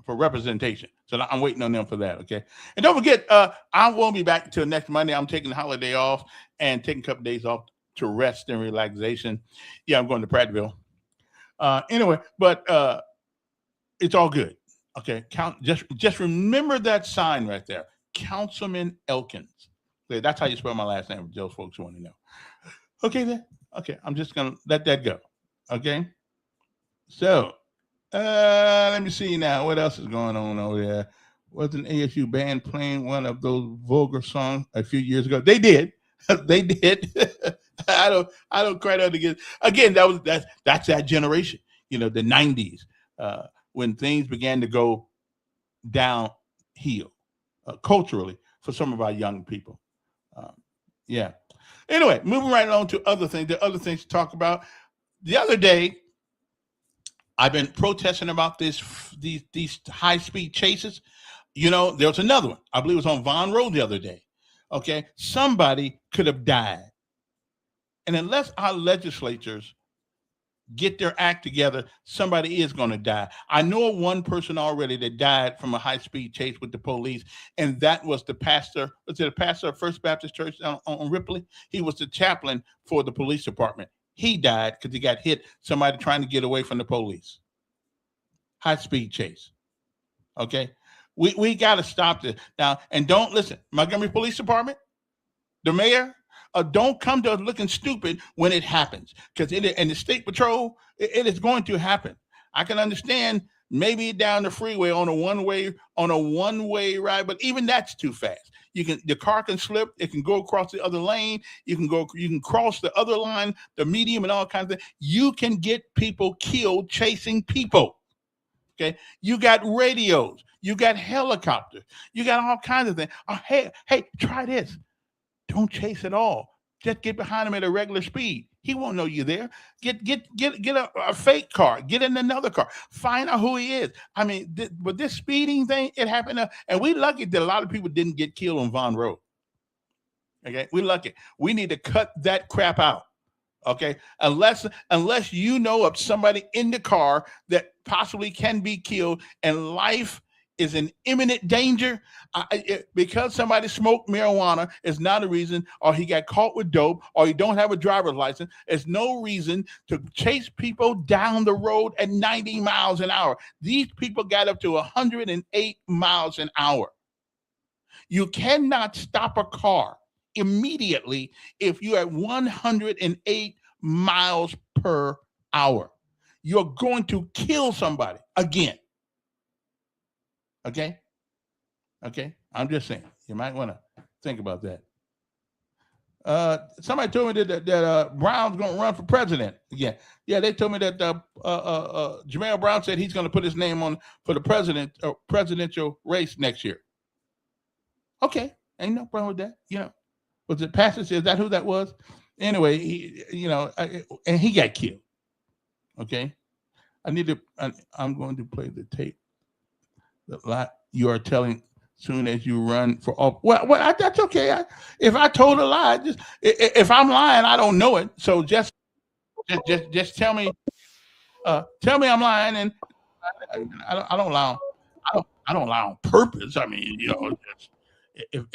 representation. So I'm waiting on them for that. Okay, and don't forget, I won't be back until next Monday. I'm taking the holiday off and taking a couple days off to rest and relaxation. Yeah, I'm going to Prattville. Anyway, but it's all good. Okay, just remember that sign right there, Councilman Elkins. Okay, that's how you spell my last name. For those folks who want to know. Okay, then. Okay, I'm just gonna let that go. Okay, so let me see now. What else is going on over there? Was an ASU band playing one of those vulgar songs a few years ago? They did. They did. I don't quite understand. Again, that's that generation. The 90s, when things began to go downhill culturally for some of our young people. Yeah. Anyway, moving right on to other things. There are other things to talk about. The other day, I've been protesting about these high speed chases. There was another one. I believe it was on Von Road the other day. Okay, somebody could have died, and unless our legislatures get their act together, somebody is going to die. I know of one person already that died from a high speed chase with the police, and that was the pastor. Was it a pastor of First Baptist Church on Ripley? He was the chaplain for the police department. He died because he got hit. Somebody trying to get away from the police. High speed chase. Okay, we got to stop this now. And don't listen, Montgomery Police Department, the mayor. Don't come to us looking stupid when it happens, because and the state patrol, it is going to happen. I can understand maybe down the freeway on a one way ride, but even that's too fast. The car can slip. It can go across the other lane. You can cross the other line, the medium, and all kinds of things. You can get people killed chasing people. Okay, you got radios, you got helicopters, you got all kinds of things. Oh, hey, try this. Don't chase at all. Just get behind him at a regular speed. He won't know you're there. Get a fake car. Get in another car. Find out who he is. I mean, but this speeding thing, it happened. And we lucky that a lot of people didn't get killed on Von Road. Okay, we lucky. We need to cut that crap out. Okay, unless you know of somebody in the car that possibly can be killed and life is in imminent danger, because somebody smoked marijuana is not a reason, or he got caught with dope, or you don't have a driver's license. There's no reason to chase people down the road at 90 miles an hour. These people got up to 108 miles an hour. You cannot stop a car immediately if you're at 108 miles per hour. You're going to kill somebody again. Okay. I'm just saying, you might want to think about that. Somebody told me that Brown's going to run for president again. Yeah, they told me that Jamel Brown said he's going to put his name on for the presidential race next year. Okay, ain't no problem with that. Was it Pastor? Is that who that was? Anyway, and he got killed. Okay, I'm going to play the tape. The lie you are telling soon as you run for office. Well, that's okay. If I told a lie, if I'm lying, I don't know it. So just tell me I'm lying, and I don't lie. I don't lie on purpose. I mean, if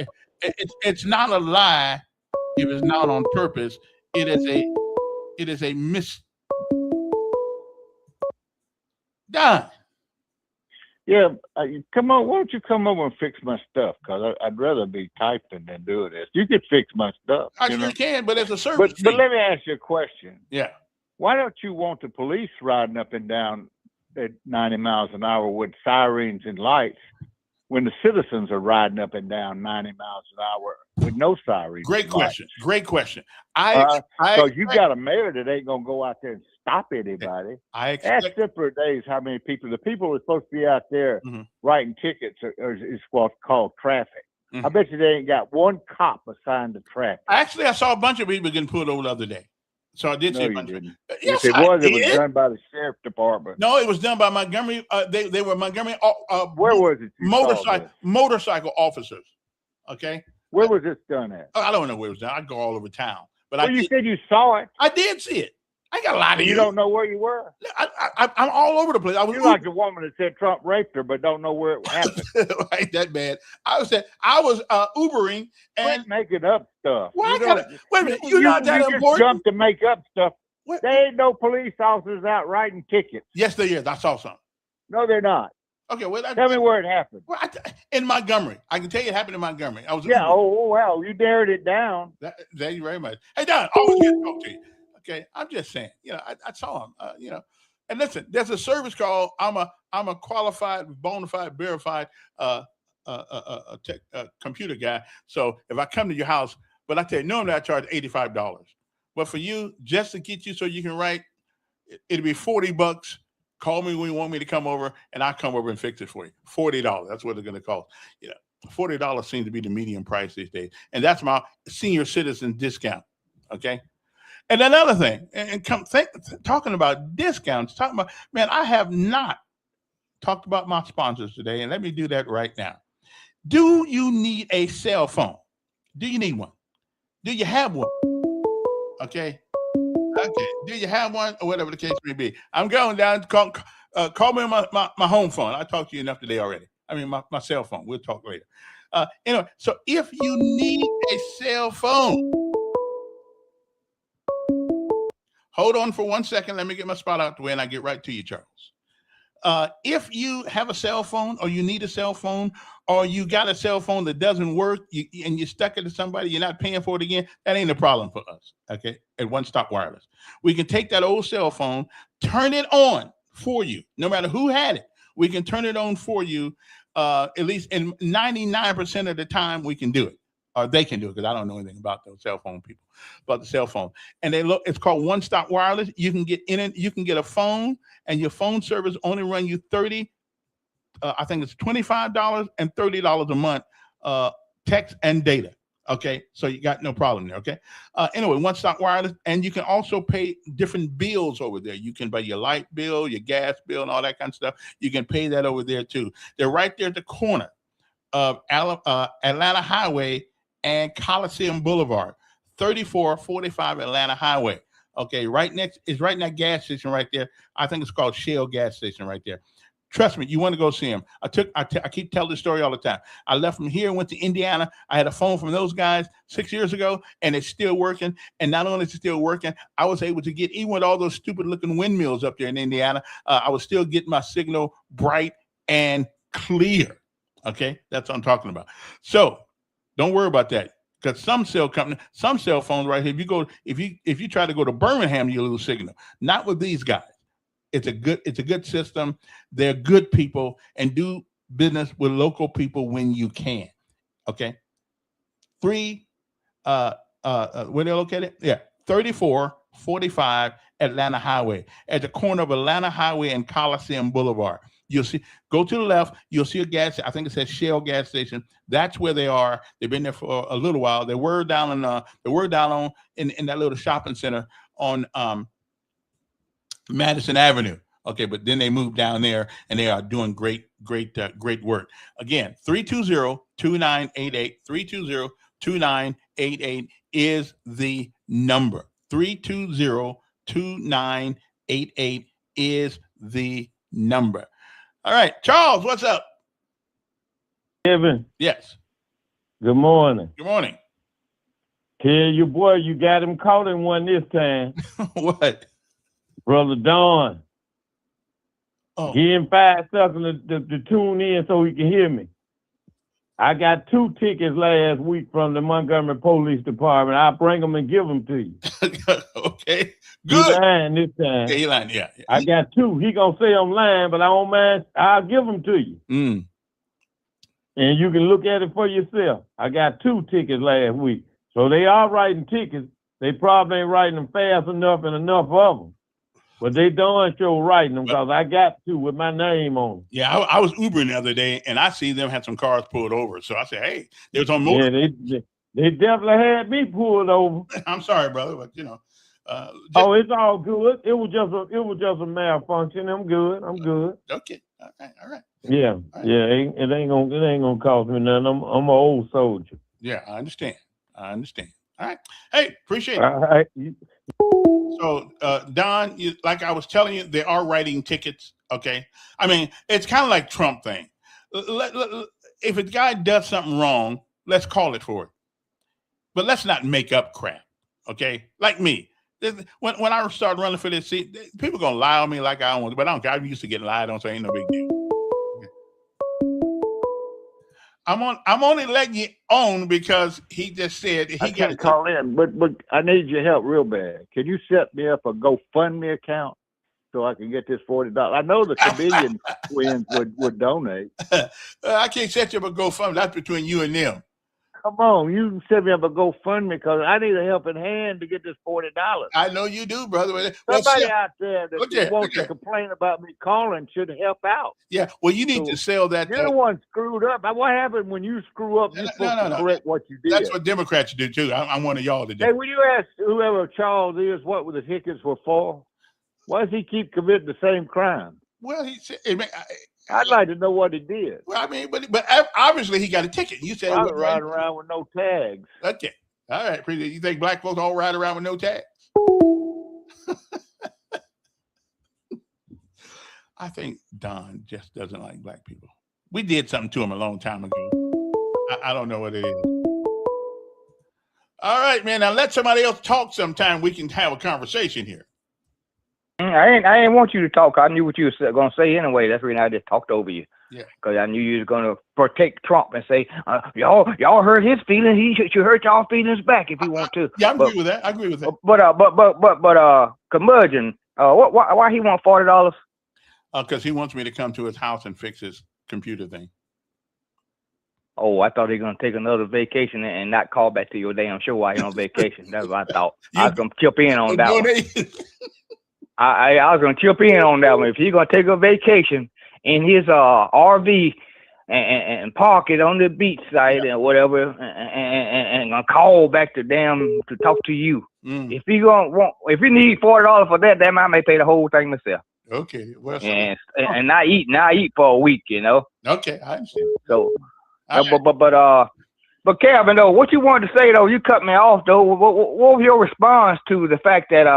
it's not a lie if it's not on purpose. It is a mis. Done. Yeah, come on. Why don't you come over and fix my stuff? Because I'd rather be typing than doing this. You could fix my stuff. I sure can, but it's a service. But let me ask you a question. Yeah. Why don't you want the police riding up and down at 90 miles an hour with sirens and lights when the citizens are riding up and down 90 miles an hour with no sirens? Great question. Great question. Because you got a mayor that ain't going to go out there and stop anybody. Ask separate days how many people. The people are supposed to be out there writing tickets is what's called traffic. I bet you they ain't got one cop assigned to traffic. Actually, I saw a bunch of people getting pulled over the other day. So I did see a bunch of them. Yes, it was done by the sheriff department. No, it was done by Montgomery. They were Montgomery. Where was it? Motorcycle officers. Okay. Where was this done at? I don't know where it was done. I go all over town. But you said you saw it. I did see it. I got a lot of you. Don't know where you were. I'm all over the place. You're like the woman that said Trump raped her, but don't know where it happened. Right, that bad. I was Ubering and quit making up stuff. Wait a minute. You're not that important. Jump to make up stuff. There ain't no police officers out writing tickets. Yes, there is. I saw some. No, they're not. Okay, well, tell me where it happened. Well, in Montgomery. I can tell you it happened in Montgomery. Oh, well, you narrowed it down. Thank you very much. Hey, Don, always good to talk to you. Okay, I'm just saying, I saw him, and listen, there's a service called I'm a qualified, bona fide, verified computer guy. So if I come to your house, But I tell you, normally I charge $85. But for you, just to get you so you can write, it'll be $40. Call me when you want me to come over, and I'll come over and fix it for you. $40. That's what it's going to cost. You know, $40 seems to be the median price these days. And that's my senior citizen discount. Okay. And another thing, talking about discounts, man, I have not talked about my sponsors today, and let me do that right now. Do you need a cell phone? Do you need one? Do you have one? Okay. Do you have one, or whatever the case may be? I'm going down to call me on my home phone. I talked to you enough today already. I mean, my cell phone. We'll talk later. Anyway, so if you need a cell phone, hold on for 1 second. Let me get my spot out the way, and I get right to you, Charles. If you have a cell phone, or you need a cell phone, or you got a cell phone that doesn't work, and you stuck it to somebody, you're not paying for it again, that ain't a problem for us, okay, at One Stop Wireless. We can take that old cell phone, turn it on for you, no matter who had it. We can turn it on for you, at least in 99% of the time we can do it. Or they can do it, because I don't know anything about those cell phone people, about the cell phone. And it's called One Stop Wireless. You can get in it, you can get a phone, and your phone service only run you I think it's $25 and $30 a month, text and data. Okay, so you got no problem there. Okay. Anyway, One Stop Wireless, and you can also pay different bills over there. You can pay your light bill, your gas bill, and all that kind of stuff. You can pay that over there too. They're right there at the corner of Atlanta Highway and Coliseum Boulevard, 3445 Atlanta Highway. Okay, right in that gas station right there. I think it's called Shell gas station right there. Trust me, you want to go see him. I keep telling the story all the time. I left from here, went to Indiana. I had a phone from those guys 6 years ago, and it's still working. And not only is it still working, I was able to get, even with all those stupid looking windmills up there in Indiana, I was still getting my signal bright and clear. Okay, that's what I'm talking about. So don't worry about that, because some cell phones right here, if you try to go to Birmingham, you lose signal. Not with these guys. It's a good system. They're good people, and do business with local people when you can. Okay. Where they're located? Yeah, 3445 Atlanta Highway, at the corner of Atlanta Highway and Coliseum Boulevard. You'll see, go to the left, you'll see a gas, I think it says Shell gas station. That's where they are. They've been there for a little while. They were down in that little shopping center on Madison Avenue. Okay, but then they moved down there, and they are doing great work. Again, 320-2988, 320-2988 is the number. 320-2988 is the number. All right, Charles, what's up? Kevin. Yes. Good morning. Good morning. Tell your boy you got him caught in one this time. What? Brother Don. Oh. Give him 5 seconds to tune in so he can hear me. I got 2 tickets last week from the Montgomery Police Department. I'll bring them and give them to you. Okay. Good. He lying this time. Yeah, he lying. Yeah. I got 2. He gonna say I'm lying, but I don't mind. I'll give them to you. Mm. And you can look at it for yourself. I got 2 tickets last week. So they are writing tickets. They probably ain't writing them fast enough and enough of them. But they darn sure writing them, because I got 2 with my name on them. Yeah, I was Ubering the other day, and I see them had some cars pulled over. So I said, hey, there's on more. Yeah, they definitely had me pulled over. I'm sorry, brother, but it's all good. It was just a malfunction. I'm good. Okay. All right. Yeah. All right. Yeah. It ain't gonna cost me nothing. I'm an old soldier. Yeah, I understand. All right. Hey, appreciate it. All right. So, Don, like I was telling you, they are writing tickets. Okay. I mean, it's kind of like Trump thing. If a guy does something wrong, let's call it for it. But let's not make up crap. Okay. Like me. When I started running for this seat, people going to lie on me like I don't want to, but I don't care. I'm used to getting lied on, so ain't no big deal. Okay. I'm only letting you on because he just said he got to call in, but I need your help real bad. Can you set me up a GoFundMe account so I can get this $40? I know the Chameleon twins would donate. I can't set you up a GoFundMe. That's between you and them. Come on, you can set me up a GoFundMe because I need a helping hand to get this $40. I know you do, brother. Well, Somebody see, out there that look there, wants look to there. complain about me calling should help out. Yeah, well, you need So, to sell that. You're the one screwed up. What happened when you screw up? You're supposed to correct what you did. That's what Democrats do too. I'm one of y'all to do. Hey, will you ask whoever Charles is what the tickets were for? Why does he keep committing the same crime? Well, he said, I'd like to know what he did. well, I mean, but obviously he got a ticket. You said I was riding around with no tags. Okay, all right. Pretty. You think black folks all ride around with no tags? I think Don just doesn't like black people. We did something to him a long time ago. I don't know what it is. All right, man. Now let somebody else talk sometime. We can have a conversation here. I ain't want you to talk. I knew what you were going to say anyway. That's the reason I just talked over you. Yeah. Because I knew you was going to protect Trump and say, y'all hurt his feelings. He should hurt y'all feelings back if he want to. Yeah, I agree with that. I agree with that. But Curmudgeon, why he want $40? Because he wants me to come to his house and fix his computer thing. Oh, I thought he was going to take another vacation and not call back to your damn show while he's on vacation. That's what I thought. I was going to chip in on that one. I was going to chip in on that one. If he's going to take a vacation in his RV and park it on the beach side and whatever, and gonna call back to talk to you. If he need $40 for that, I may pay the whole thing myself. Okay, well, and not eat for a week, you know. Okay, I understand. So, but Calvin, though, what you wanted to say though, you cut me off though. What was your response to the fact that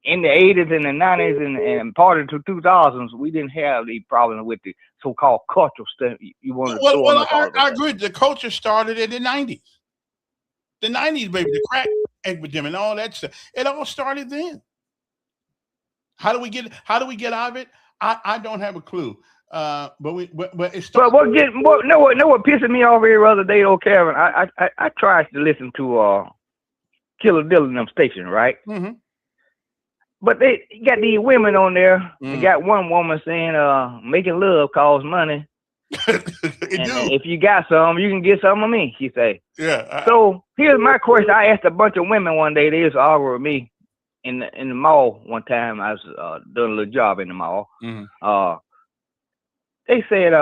in the 80s and the 90s and part of the 2000s, we didn't have the problem with the so-called cultural stuff? You wanted to well, I agree. The culture started in the 90s. The 90s, baby, the crack epidemic and all that stuff. It all started then. How do we get out of it? I don't have a clue. But it started. But what pissed me off every other day, though, Kevin? I tried to listen to Killer Dylan them station, right? Mm-hmm. But they got these women on there. They got one woman saying, making love costs money. If you got some, you can get some of me, she say. Yeah. So here's my question. I asked a bunch of women one day, they was arguing with me in the mall one time. I was doing a little job in the mall. Mm-hmm. They said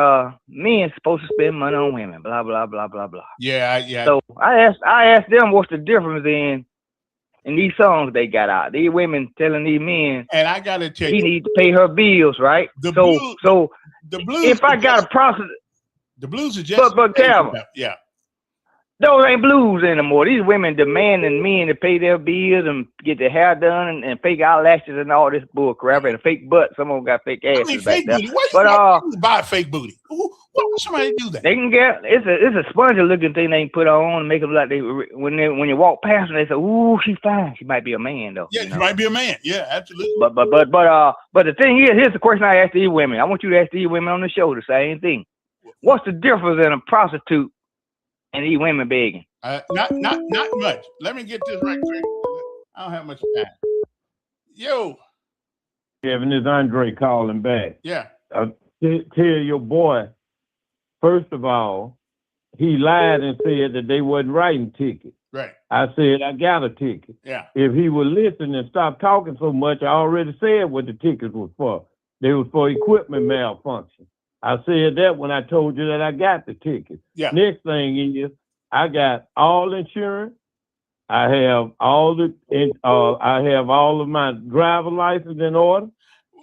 men supposed to spend money on women, blah, blah, blah, blah, blah. Yeah. So I asked them what's the difference in these songs they got out. These women telling these men, and I gotta tell you, he need to pay her bills, right? The blues. If I got a prostitute, the blues are just. But Calvin, yeah, those ain't blues anymore. These women demanding men to pay their bills and get their hair done and fake eyelashes and all this bull crap and a fake butt. Some of them got fake asses. I mean, back fake there. booty. Why you buy fake booty? Why would somebody do that? They can get it's a spongy looking thing they can put on and make them like they when you walk past them they say, "Ooh, she's fine." She might be a man though. Yeah, she might be a man. Yeah, absolutely. But the thing is, here's the question I ask these women. I want you to ask these women on the show the same thing. What's the difference in a prostitute and these women begging? Not much. Let me get this right quick. I don't have much time. Yo, Kevin, it's Andre calling back. Yeah. Tell your boy, first of all, he lied and said that they wasn't writing tickets. Right. I said, I got a ticket. Yeah. If he would listen and stop talking so much, I already said what the tickets was for. They was for equipment malfunction. I said that when I told you that I got the ticket. Yeah. Next thing is, I got all insurance. I have all of my driver license in order.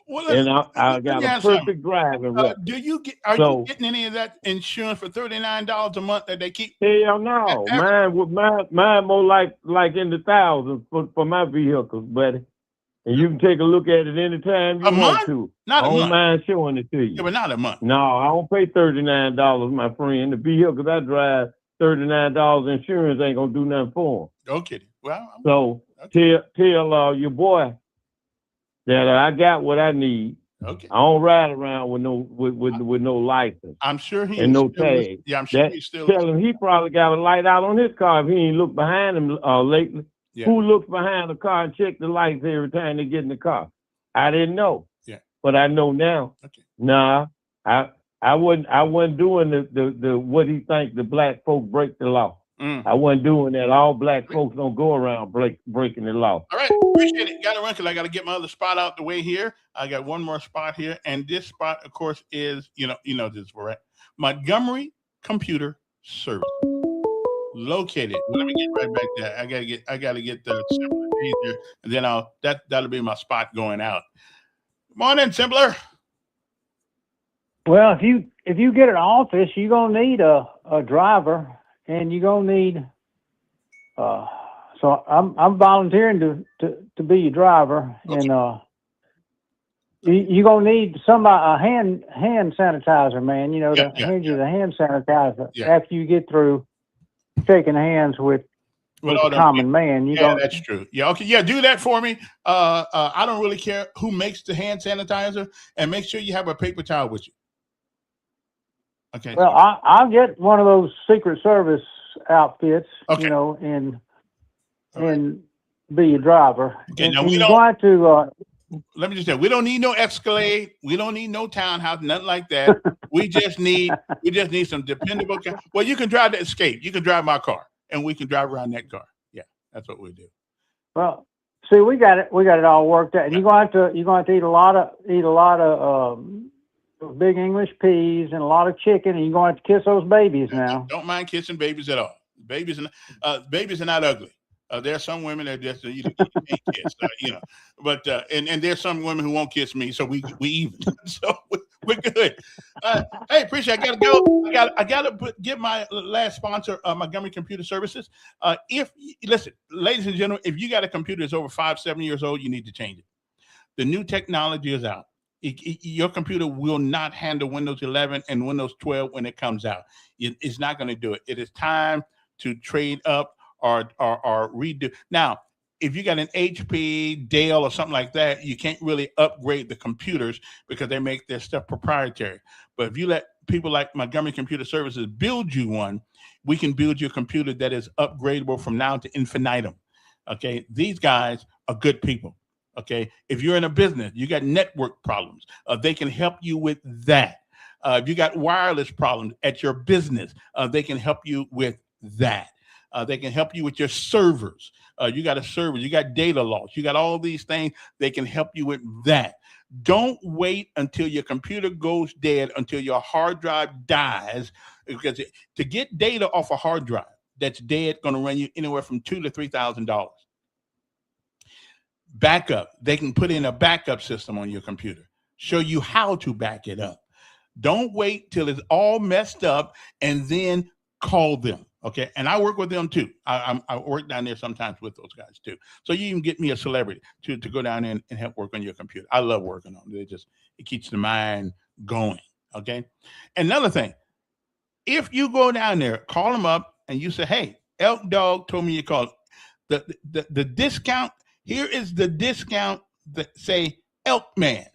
Well, and I got a perfect driving record. You getting any of that insurance for $39 a month that they keep? Hell no. Mine more like in the thousands for my vehicles, buddy. And you can take a look at it anytime you want to. Not a month. I don't mind showing it to you. Yeah, but not a month. No, I don't pay $39, my friend. The vehicles I drive, $39 insurance ain't gonna do nothing for them. Okay. Well, so tell your boy that I got what I need. Okay. I don't ride around with no license. I'm sure he and no tag. Yeah, I'm sure he's still. Tell him he probably got a light out on his car if he ain't looked behind him lately. Yeah. Who looks behind the car and check the lights every time they get in the car? I didn't know. Yeah. But I know now. Okay. Nah, I wasn't doing the what he think the black folk break the law. I wasn't doing that. All black folks don't go around breaking the law. All right, appreciate it. Got to run because I got to get my other spot out the way here. I got one more spot here, and this spot, of course, is you know this, right? Montgomery Computer Service, located. Well, let me get right back there. I gotta get the Simpler here, and then that'll be my spot going out. Morning, Simpler. Well, if you get an office, you're gonna need a driver, and you're gonna need. So I'm volunteering to be your driver, Okay. and you're gonna need a hand sanitizer, man. You know, to hand you the hand sanitizer after you get through shaking hands with all the them common people. man. That's true. Yeah, okay, yeah, do that for me. I don't really care who makes the hand sanitizer, and make sure you have a paper towel with you. Okay. Well, I'll get one of those Secret Service outfits, Okay. you know, and be your driver. Okay, And, now and we you're don't- going to. Let me just say, we don't need no Escalade. We don't need no townhouse, nothing like that. we just need some dependable. Well, you can drive the Escape. You can drive my car, and we can drive around that car. Yeah, that's what we do. Well, see, we got it all worked out. And you're going to eat a lot of big English peas and a lot of chicken, and you're going to kiss those babies now. Don't mind kissing babies at all. Babies are not ugly. There are some women that just you can't kiss, But and there's some women who won't kiss me, so we even. So we're good. Hey, appreciate it. I gotta go. I gotta get my last sponsor, Montgomery Computer Services. Listen, ladies and gentlemen, if you got a computer that's over 5-7 years old, you need to change it. The new technology is out. Your computer will not handle Windows 11 and Windows 12 when it comes out. It's not going to do it. It is time to trade up or redo. Now, if you got an HP, Dell, or something like that, you can't really upgrade the computers because they make their stuff proprietary. But if you let people like Montgomery Computer Services build you one, we can build you a computer that is upgradable from now to infinitum. Okay, these guys are good people. Okay, if you're in a business, you got network problems, they can help you with that. If you got wireless problems at your business, they can help you with that. They can help you with your servers. You got a server, you got data loss, you got all these things. They can help you with that. Don't wait until your computer goes dead, until your hard drive dies, because to get data off a hard drive that's dead, going to run you anywhere from $2,000 to $3,000. Backup. They can put in a backup system on your computer, show you how to back it up. Don't wait till it's all messed up and then call them. Okay. And I work with them too. I work down there sometimes with those guys too. So you can get me a celebrity to go down there and help work on your computer. I love working on it. It keeps the mind going. Okay. Another thing, if you go down there, call them up and you say, hey, Elk Dog told me you called the discount. Here is the discount that say Elkman.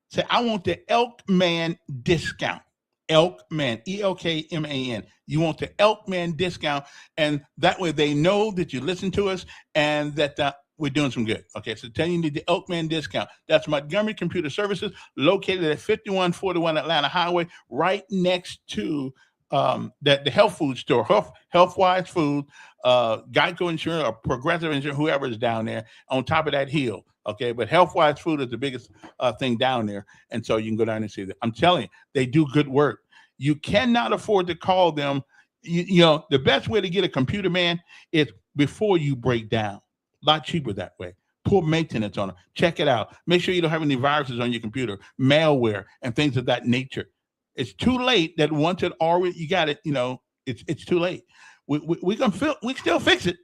Say, I want the Elkman discount. Elkman, Elkman. You want the Elkman discount, and that way they know that you listen to us and that we're doing some good. Okay, so tell you need the Elkman discount. That's Montgomery Computer Services, located at 5141 Atlanta Highway, right next to the health food store, Healthwise Food, Geico Insurance, or Progressive Insurance, whoever is down there on top of that hill. Okay, but Healthwise Food is the biggest thing down there, and so you can go down and see that. I'm telling you, they do good work. You cannot afford to call them. You know, the best way to get a computer, man, is before you break down. A lot cheaper that way. Poor maintenance on them. Check it out. Make sure you don't have any viruses on your computer, malware, and things of that nature. It's too late that once it already you got it, you know, it's too late. We can still fix it,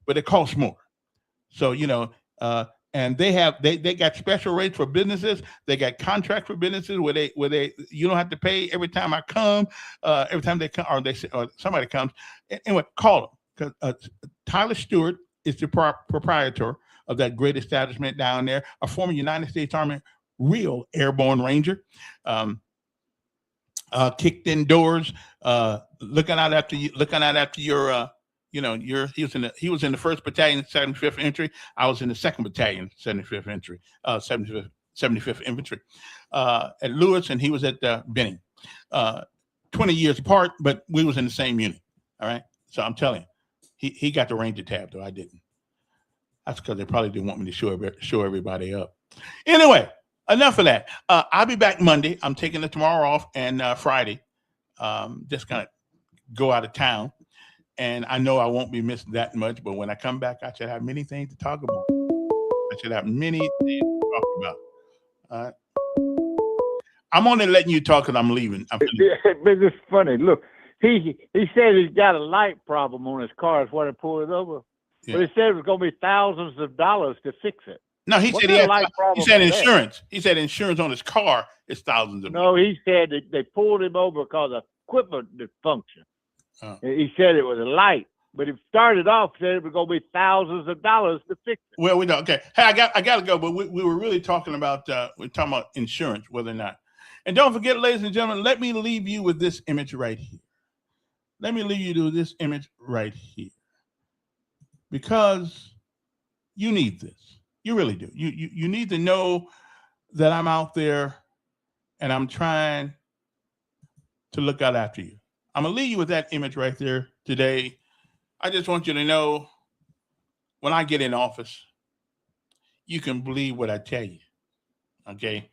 but it costs more. So you know, and they got special rates for businesses. They got contracts for businesses where they you don't have to pay every time I come, every time they come or somebody comes. Anyway, call them because Tyler Stewart is the proprietor of that great establishment down there, a former United States Army real airborne ranger. Kicked indoors, looking out after your he was in the 1st Battalion, 75th Infantry. I was in the 2nd Battalion, 75th Infantry, 75th Infantry at Lewis, and he was at Benning. 20 years apart, but we was in the same unit. All right. So I'm telling you, he got the Ranger tab though. I didn't. That's because they probably didn't want me to show everybody up. Anyway, enough of that. I'll be back Monday. I'm taking it tomorrow off and Friday. Just gonna go out of town, and I know I won't be missing that much. But when I come back, I should have many things to talk about. I should have many things to talk about. All right. I'm only letting you talk because I'm leaving. But it's funny. Look, he said he's got a light problem on his car. Is what he pulled it over. Yeah. But he said it was going to be thousands of dollars to fix it. No, he What said kind he of light problem he said is that? insurance. He said insurance on his car is thousands of. No, he said that they pulled him over because of equipment dysfunction. Oh. He said it was a light, but he started off said it was going to be thousands of dollars to fix it. Well, we don't. Okay. Hey, I got to go. But we were really talking about insurance, whether or not. And don't forget, ladies and gentlemen, let me leave you with this image right here. Let me leave you with this image right here, because you need this. You really do. You need to know that I'm out there and I'm trying to look out after you. I'm gonna leave you with that image right there today. I just want you to know, when I get in office, you can believe what I tell you. Okay?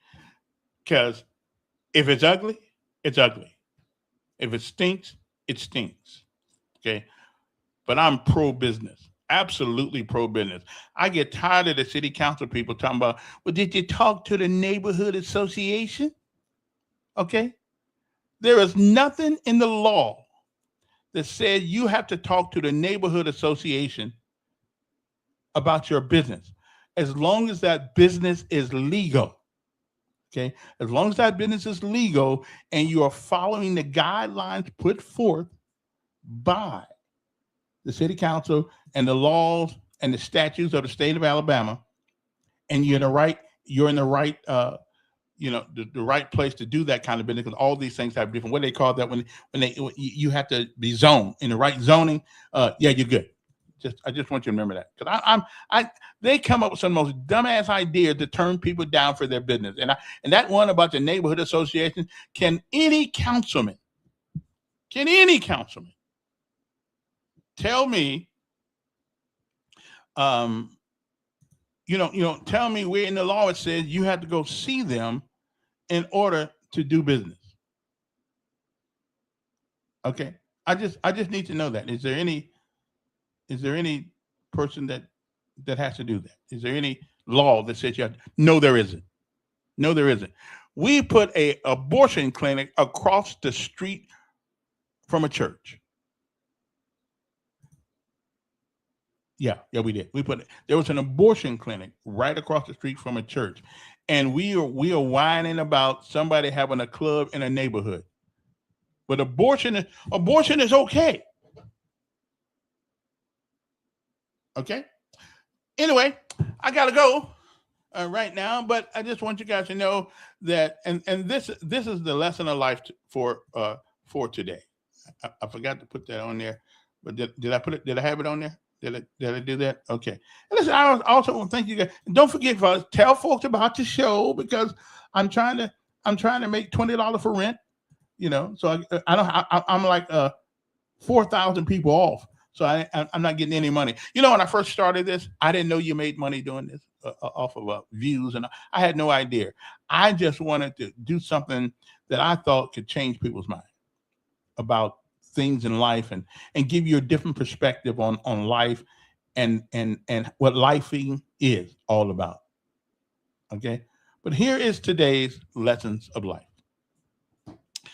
Because if it's ugly, it's ugly. If it stinks, it stinks. Okay? But I'm pro-business. Absolutely pro-business. I get tired of the city council people talking about, well, did you talk to the neighborhood association? Okay? There is nothing in the law that says you have to talk to the neighborhood association about your business, as long as that business is legal. Okay? As long as that business is legal and you are following the guidelines put forth by the city council and the laws and the statutes of the state of Alabama, and you're in the right the right place to do that kind of business, because all these things have different, what they call that when you have to be zoned in the right zoning. Yeah, you're good. I just want you to remember that, because they come up with some of the most dumbass ideas to turn people down for their business. And that one about the neighborhood association, can any councilman tell me, tell me where in the law it says you have to go see them in order to do business? Okay, I just need to know that. Is there any person that has to do that? Is there any law that says you have to? No, there isn't. No, there isn't. We put a abortion clinic across the street from a church. Yeah, we did. There was an abortion clinic right across the street from a church, and we are whining about somebody having a club in a neighborhood, but abortion is okay. Okay. Anyway, I gotta go right now, but I just want you guys to know that, and this is the lesson of life for today. I forgot to put that on there, but did I put it? Did I have it on there? Did I do that? Okay. And listen, I also want to thank you guys. And don't forget, folks, tell folks about the show, because I'm trying to make $20 for rent. So I'm like 4,000 people off. So I'm not getting any money. When I first started this, I didn't know you made money doing this off of views, and I had no idea. I just wanted to do something that I thought could change people's mind about things in life, and give you a different perspective on life and what lifing is all about. Okay. But here is today's lessons of life.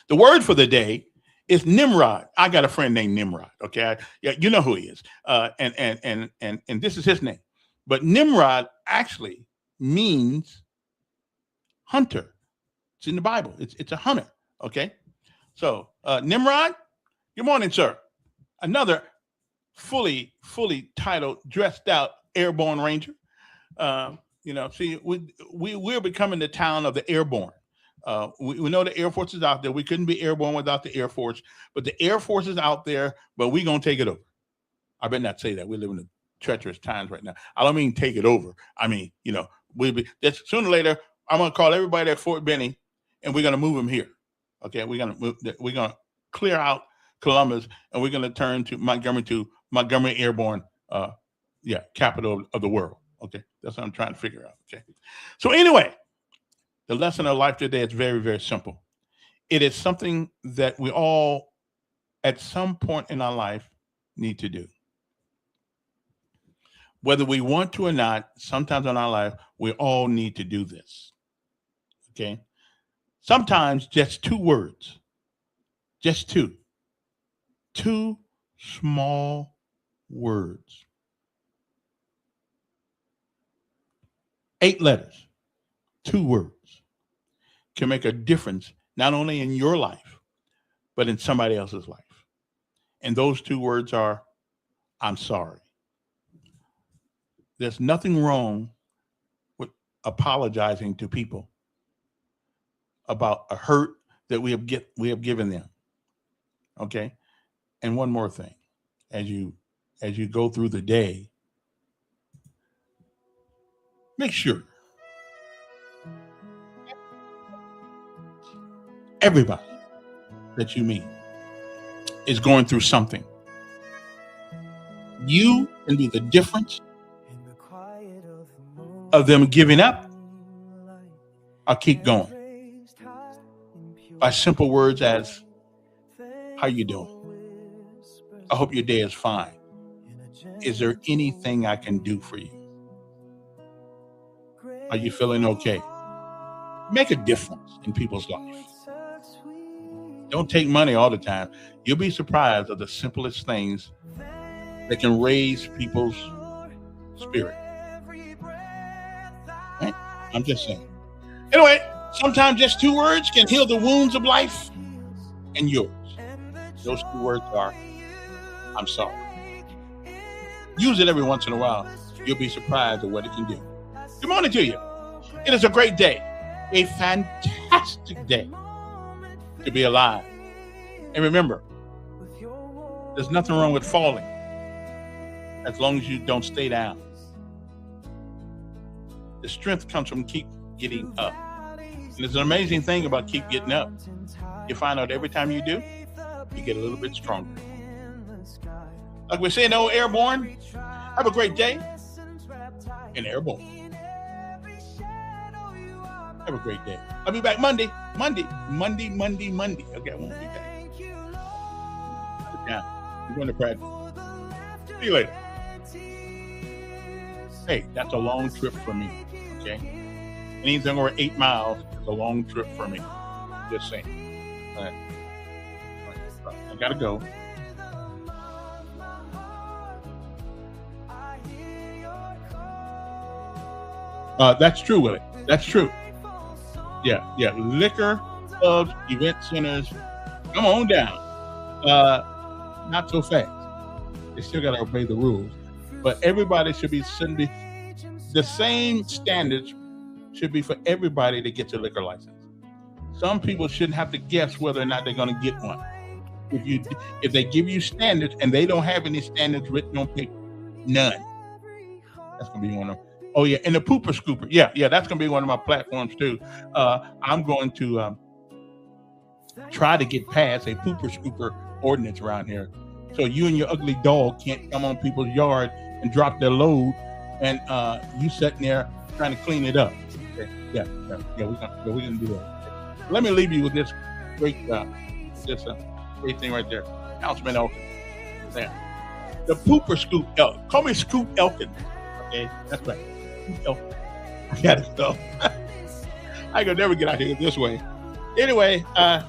The word for the day is Nimrod. I got a friend named Nimrod. Okay. Yeah, you know who he is. And this is his name. But Nimrod actually means hunter. It's in the Bible. It's a hunter. Okay. So Nimrod, good morning, sir. Another fully titled, dressed out airborne ranger. We're becoming the town of the airborne. We know the Air Force is out there. We couldn't be airborne without the Air Force, but the Air Force is out there, but we're going to take it over. I better not say that. We live in treacherous times right now. I don't mean take it over. I mean, sooner or later, I'm going to call everybody at Fort Benning, and we're going to move them here. Okay. We're going to clear out Columbus, and we're going to turn to Montgomery Airborne, capital of the world. Okay, that's what I'm trying to figure out. Okay, so anyway, the lesson of life today is very, very simple. It is something that we all, at some point in our life, need to do. Whether we want to or not, sometimes in our life, we all need to do this. Okay, sometimes just 2 words, just two small words. 8 letters, 2 words can make a difference, not only in your life, but in somebody else's life. And those 2 words are, I'm sorry. There's nothing wrong with apologizing to people about a hurt that we have given them. Okay? And one more thing, as you go through the day, make sure everybody that you meet is going through something. You can be the difference of them giving up or keep going by simple words as, how you doing? I hope your day is fine. Is there anything I can do for you? Are you feeling okay? Make a difference in people's life. Don't take money all the time. You'll be surprised at the simplest things that can raise people's spirit. Right? I'm just saying. Anyway, sometimes just 2 words can heal the wounds of life and yours. Those 2 words are, I'm sorry. Use it every once in a while. You'll be surprised at what it can do. Good morning to you. It is a great day, a fantastic day to be alive. And remember, there's nothing wrong with falling as long as you don't stay down. The strength comes from keep getting up. And there's an amazing thing about keep getting up. You find out every time you do, you get a little bit stronger. Like we're saying, Airborne, have a great day. And Airborne, have a great day. I'll be back Monday. Okay, I won't be back. Yeah, I'm going to practice. See you later. Hey, that's a long trip for me. Okay, anything over 8 miles is a long trip for me. Just saying. All right. I gotta go. That's true, Willie. That's true. Yeah. Liquor clubs, event centers, come on down. Not so fast. They still got to obey the rules. But everybody should be the same standards should be for everybody that gets a liquor license. Some people shouldn't have to guess whether or not they're going to get one. If they give you standards and they don't have any standards written on paper, none. That's going to be one of them. Oh yeah, and the pooper scooper. Yeah, that's going to be one of my platforms too. I'm going to try to get past a pooper scooper ordinance around here, so you and your ugly dog can't come on people's yard and drop their load, and you sitting there trying to clean it up. Okay. Yeah, we're gonna do that. Okay. Let me leave you with this great thing right there, Councilman Elkin. There, the pooper scoop Elkin. Call me Scoop Elkin. Okay, that's right. I gotta go. I could never get out here this way. Anyway, a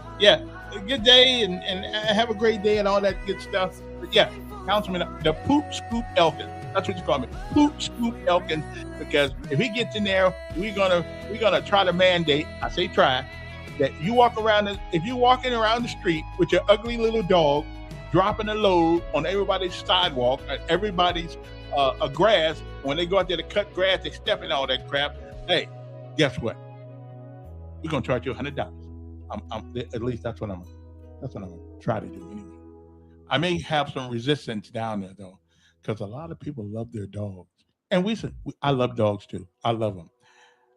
good day and have a great day and all that good stuff. But yeah, Councilman, the Poop Scoop Elkin. That's what you call me, Poop Scoop Elkin. Because if he gets in there, we're gonna try to mandate. I say try that you walk around. If you're walking around the street with your ugly little dog, dropping a load on everybody's sidewalk, everybody's grass. When they go out there to cut grass, they step in all that crap. Hey, guess what? We're gonna charge you $100. At least that's what I'm gonna try to do anyway. I may have some resistance down there though, because a lot of people love their dogs, and I love dogs too. I love them,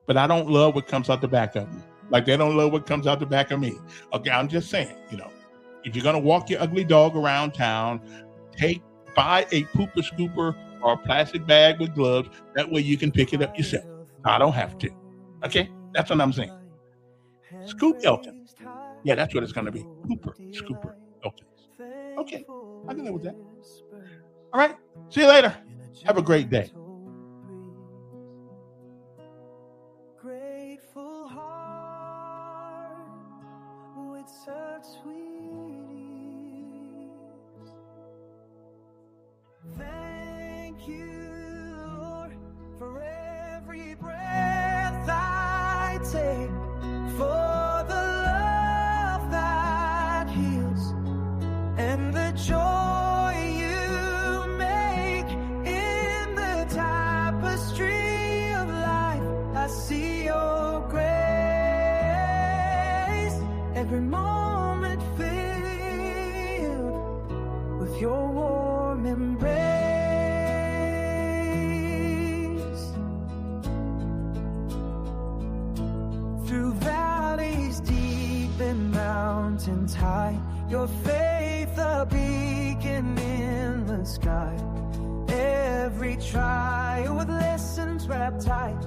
but I don't love what comes out the back of them. Like they don't love what comes out the back of me. Okay, I'm just saying, if you're going to walk your ugly dog around town, buy a pooper scooper or a plastic bag with gloves. That way you can pick it up yourself. I don't have to. Okay? That's what I'm saying. Scoop Elkins. Yeah, that's what it's going to be. Pooper, scooper, Elkins. Okay. I can live with that. All right. See you later. Have a great day. Grateful heart with such sweet ease. Thank you, Lord, for every breath I take, for the love that heals and the joy you make in the tapestry of life. I see your grace, every moment filled with your warm embrace. Through valleys deep and mountains high, your faith a beacon in the sky. Every trial with lessons wrapped tight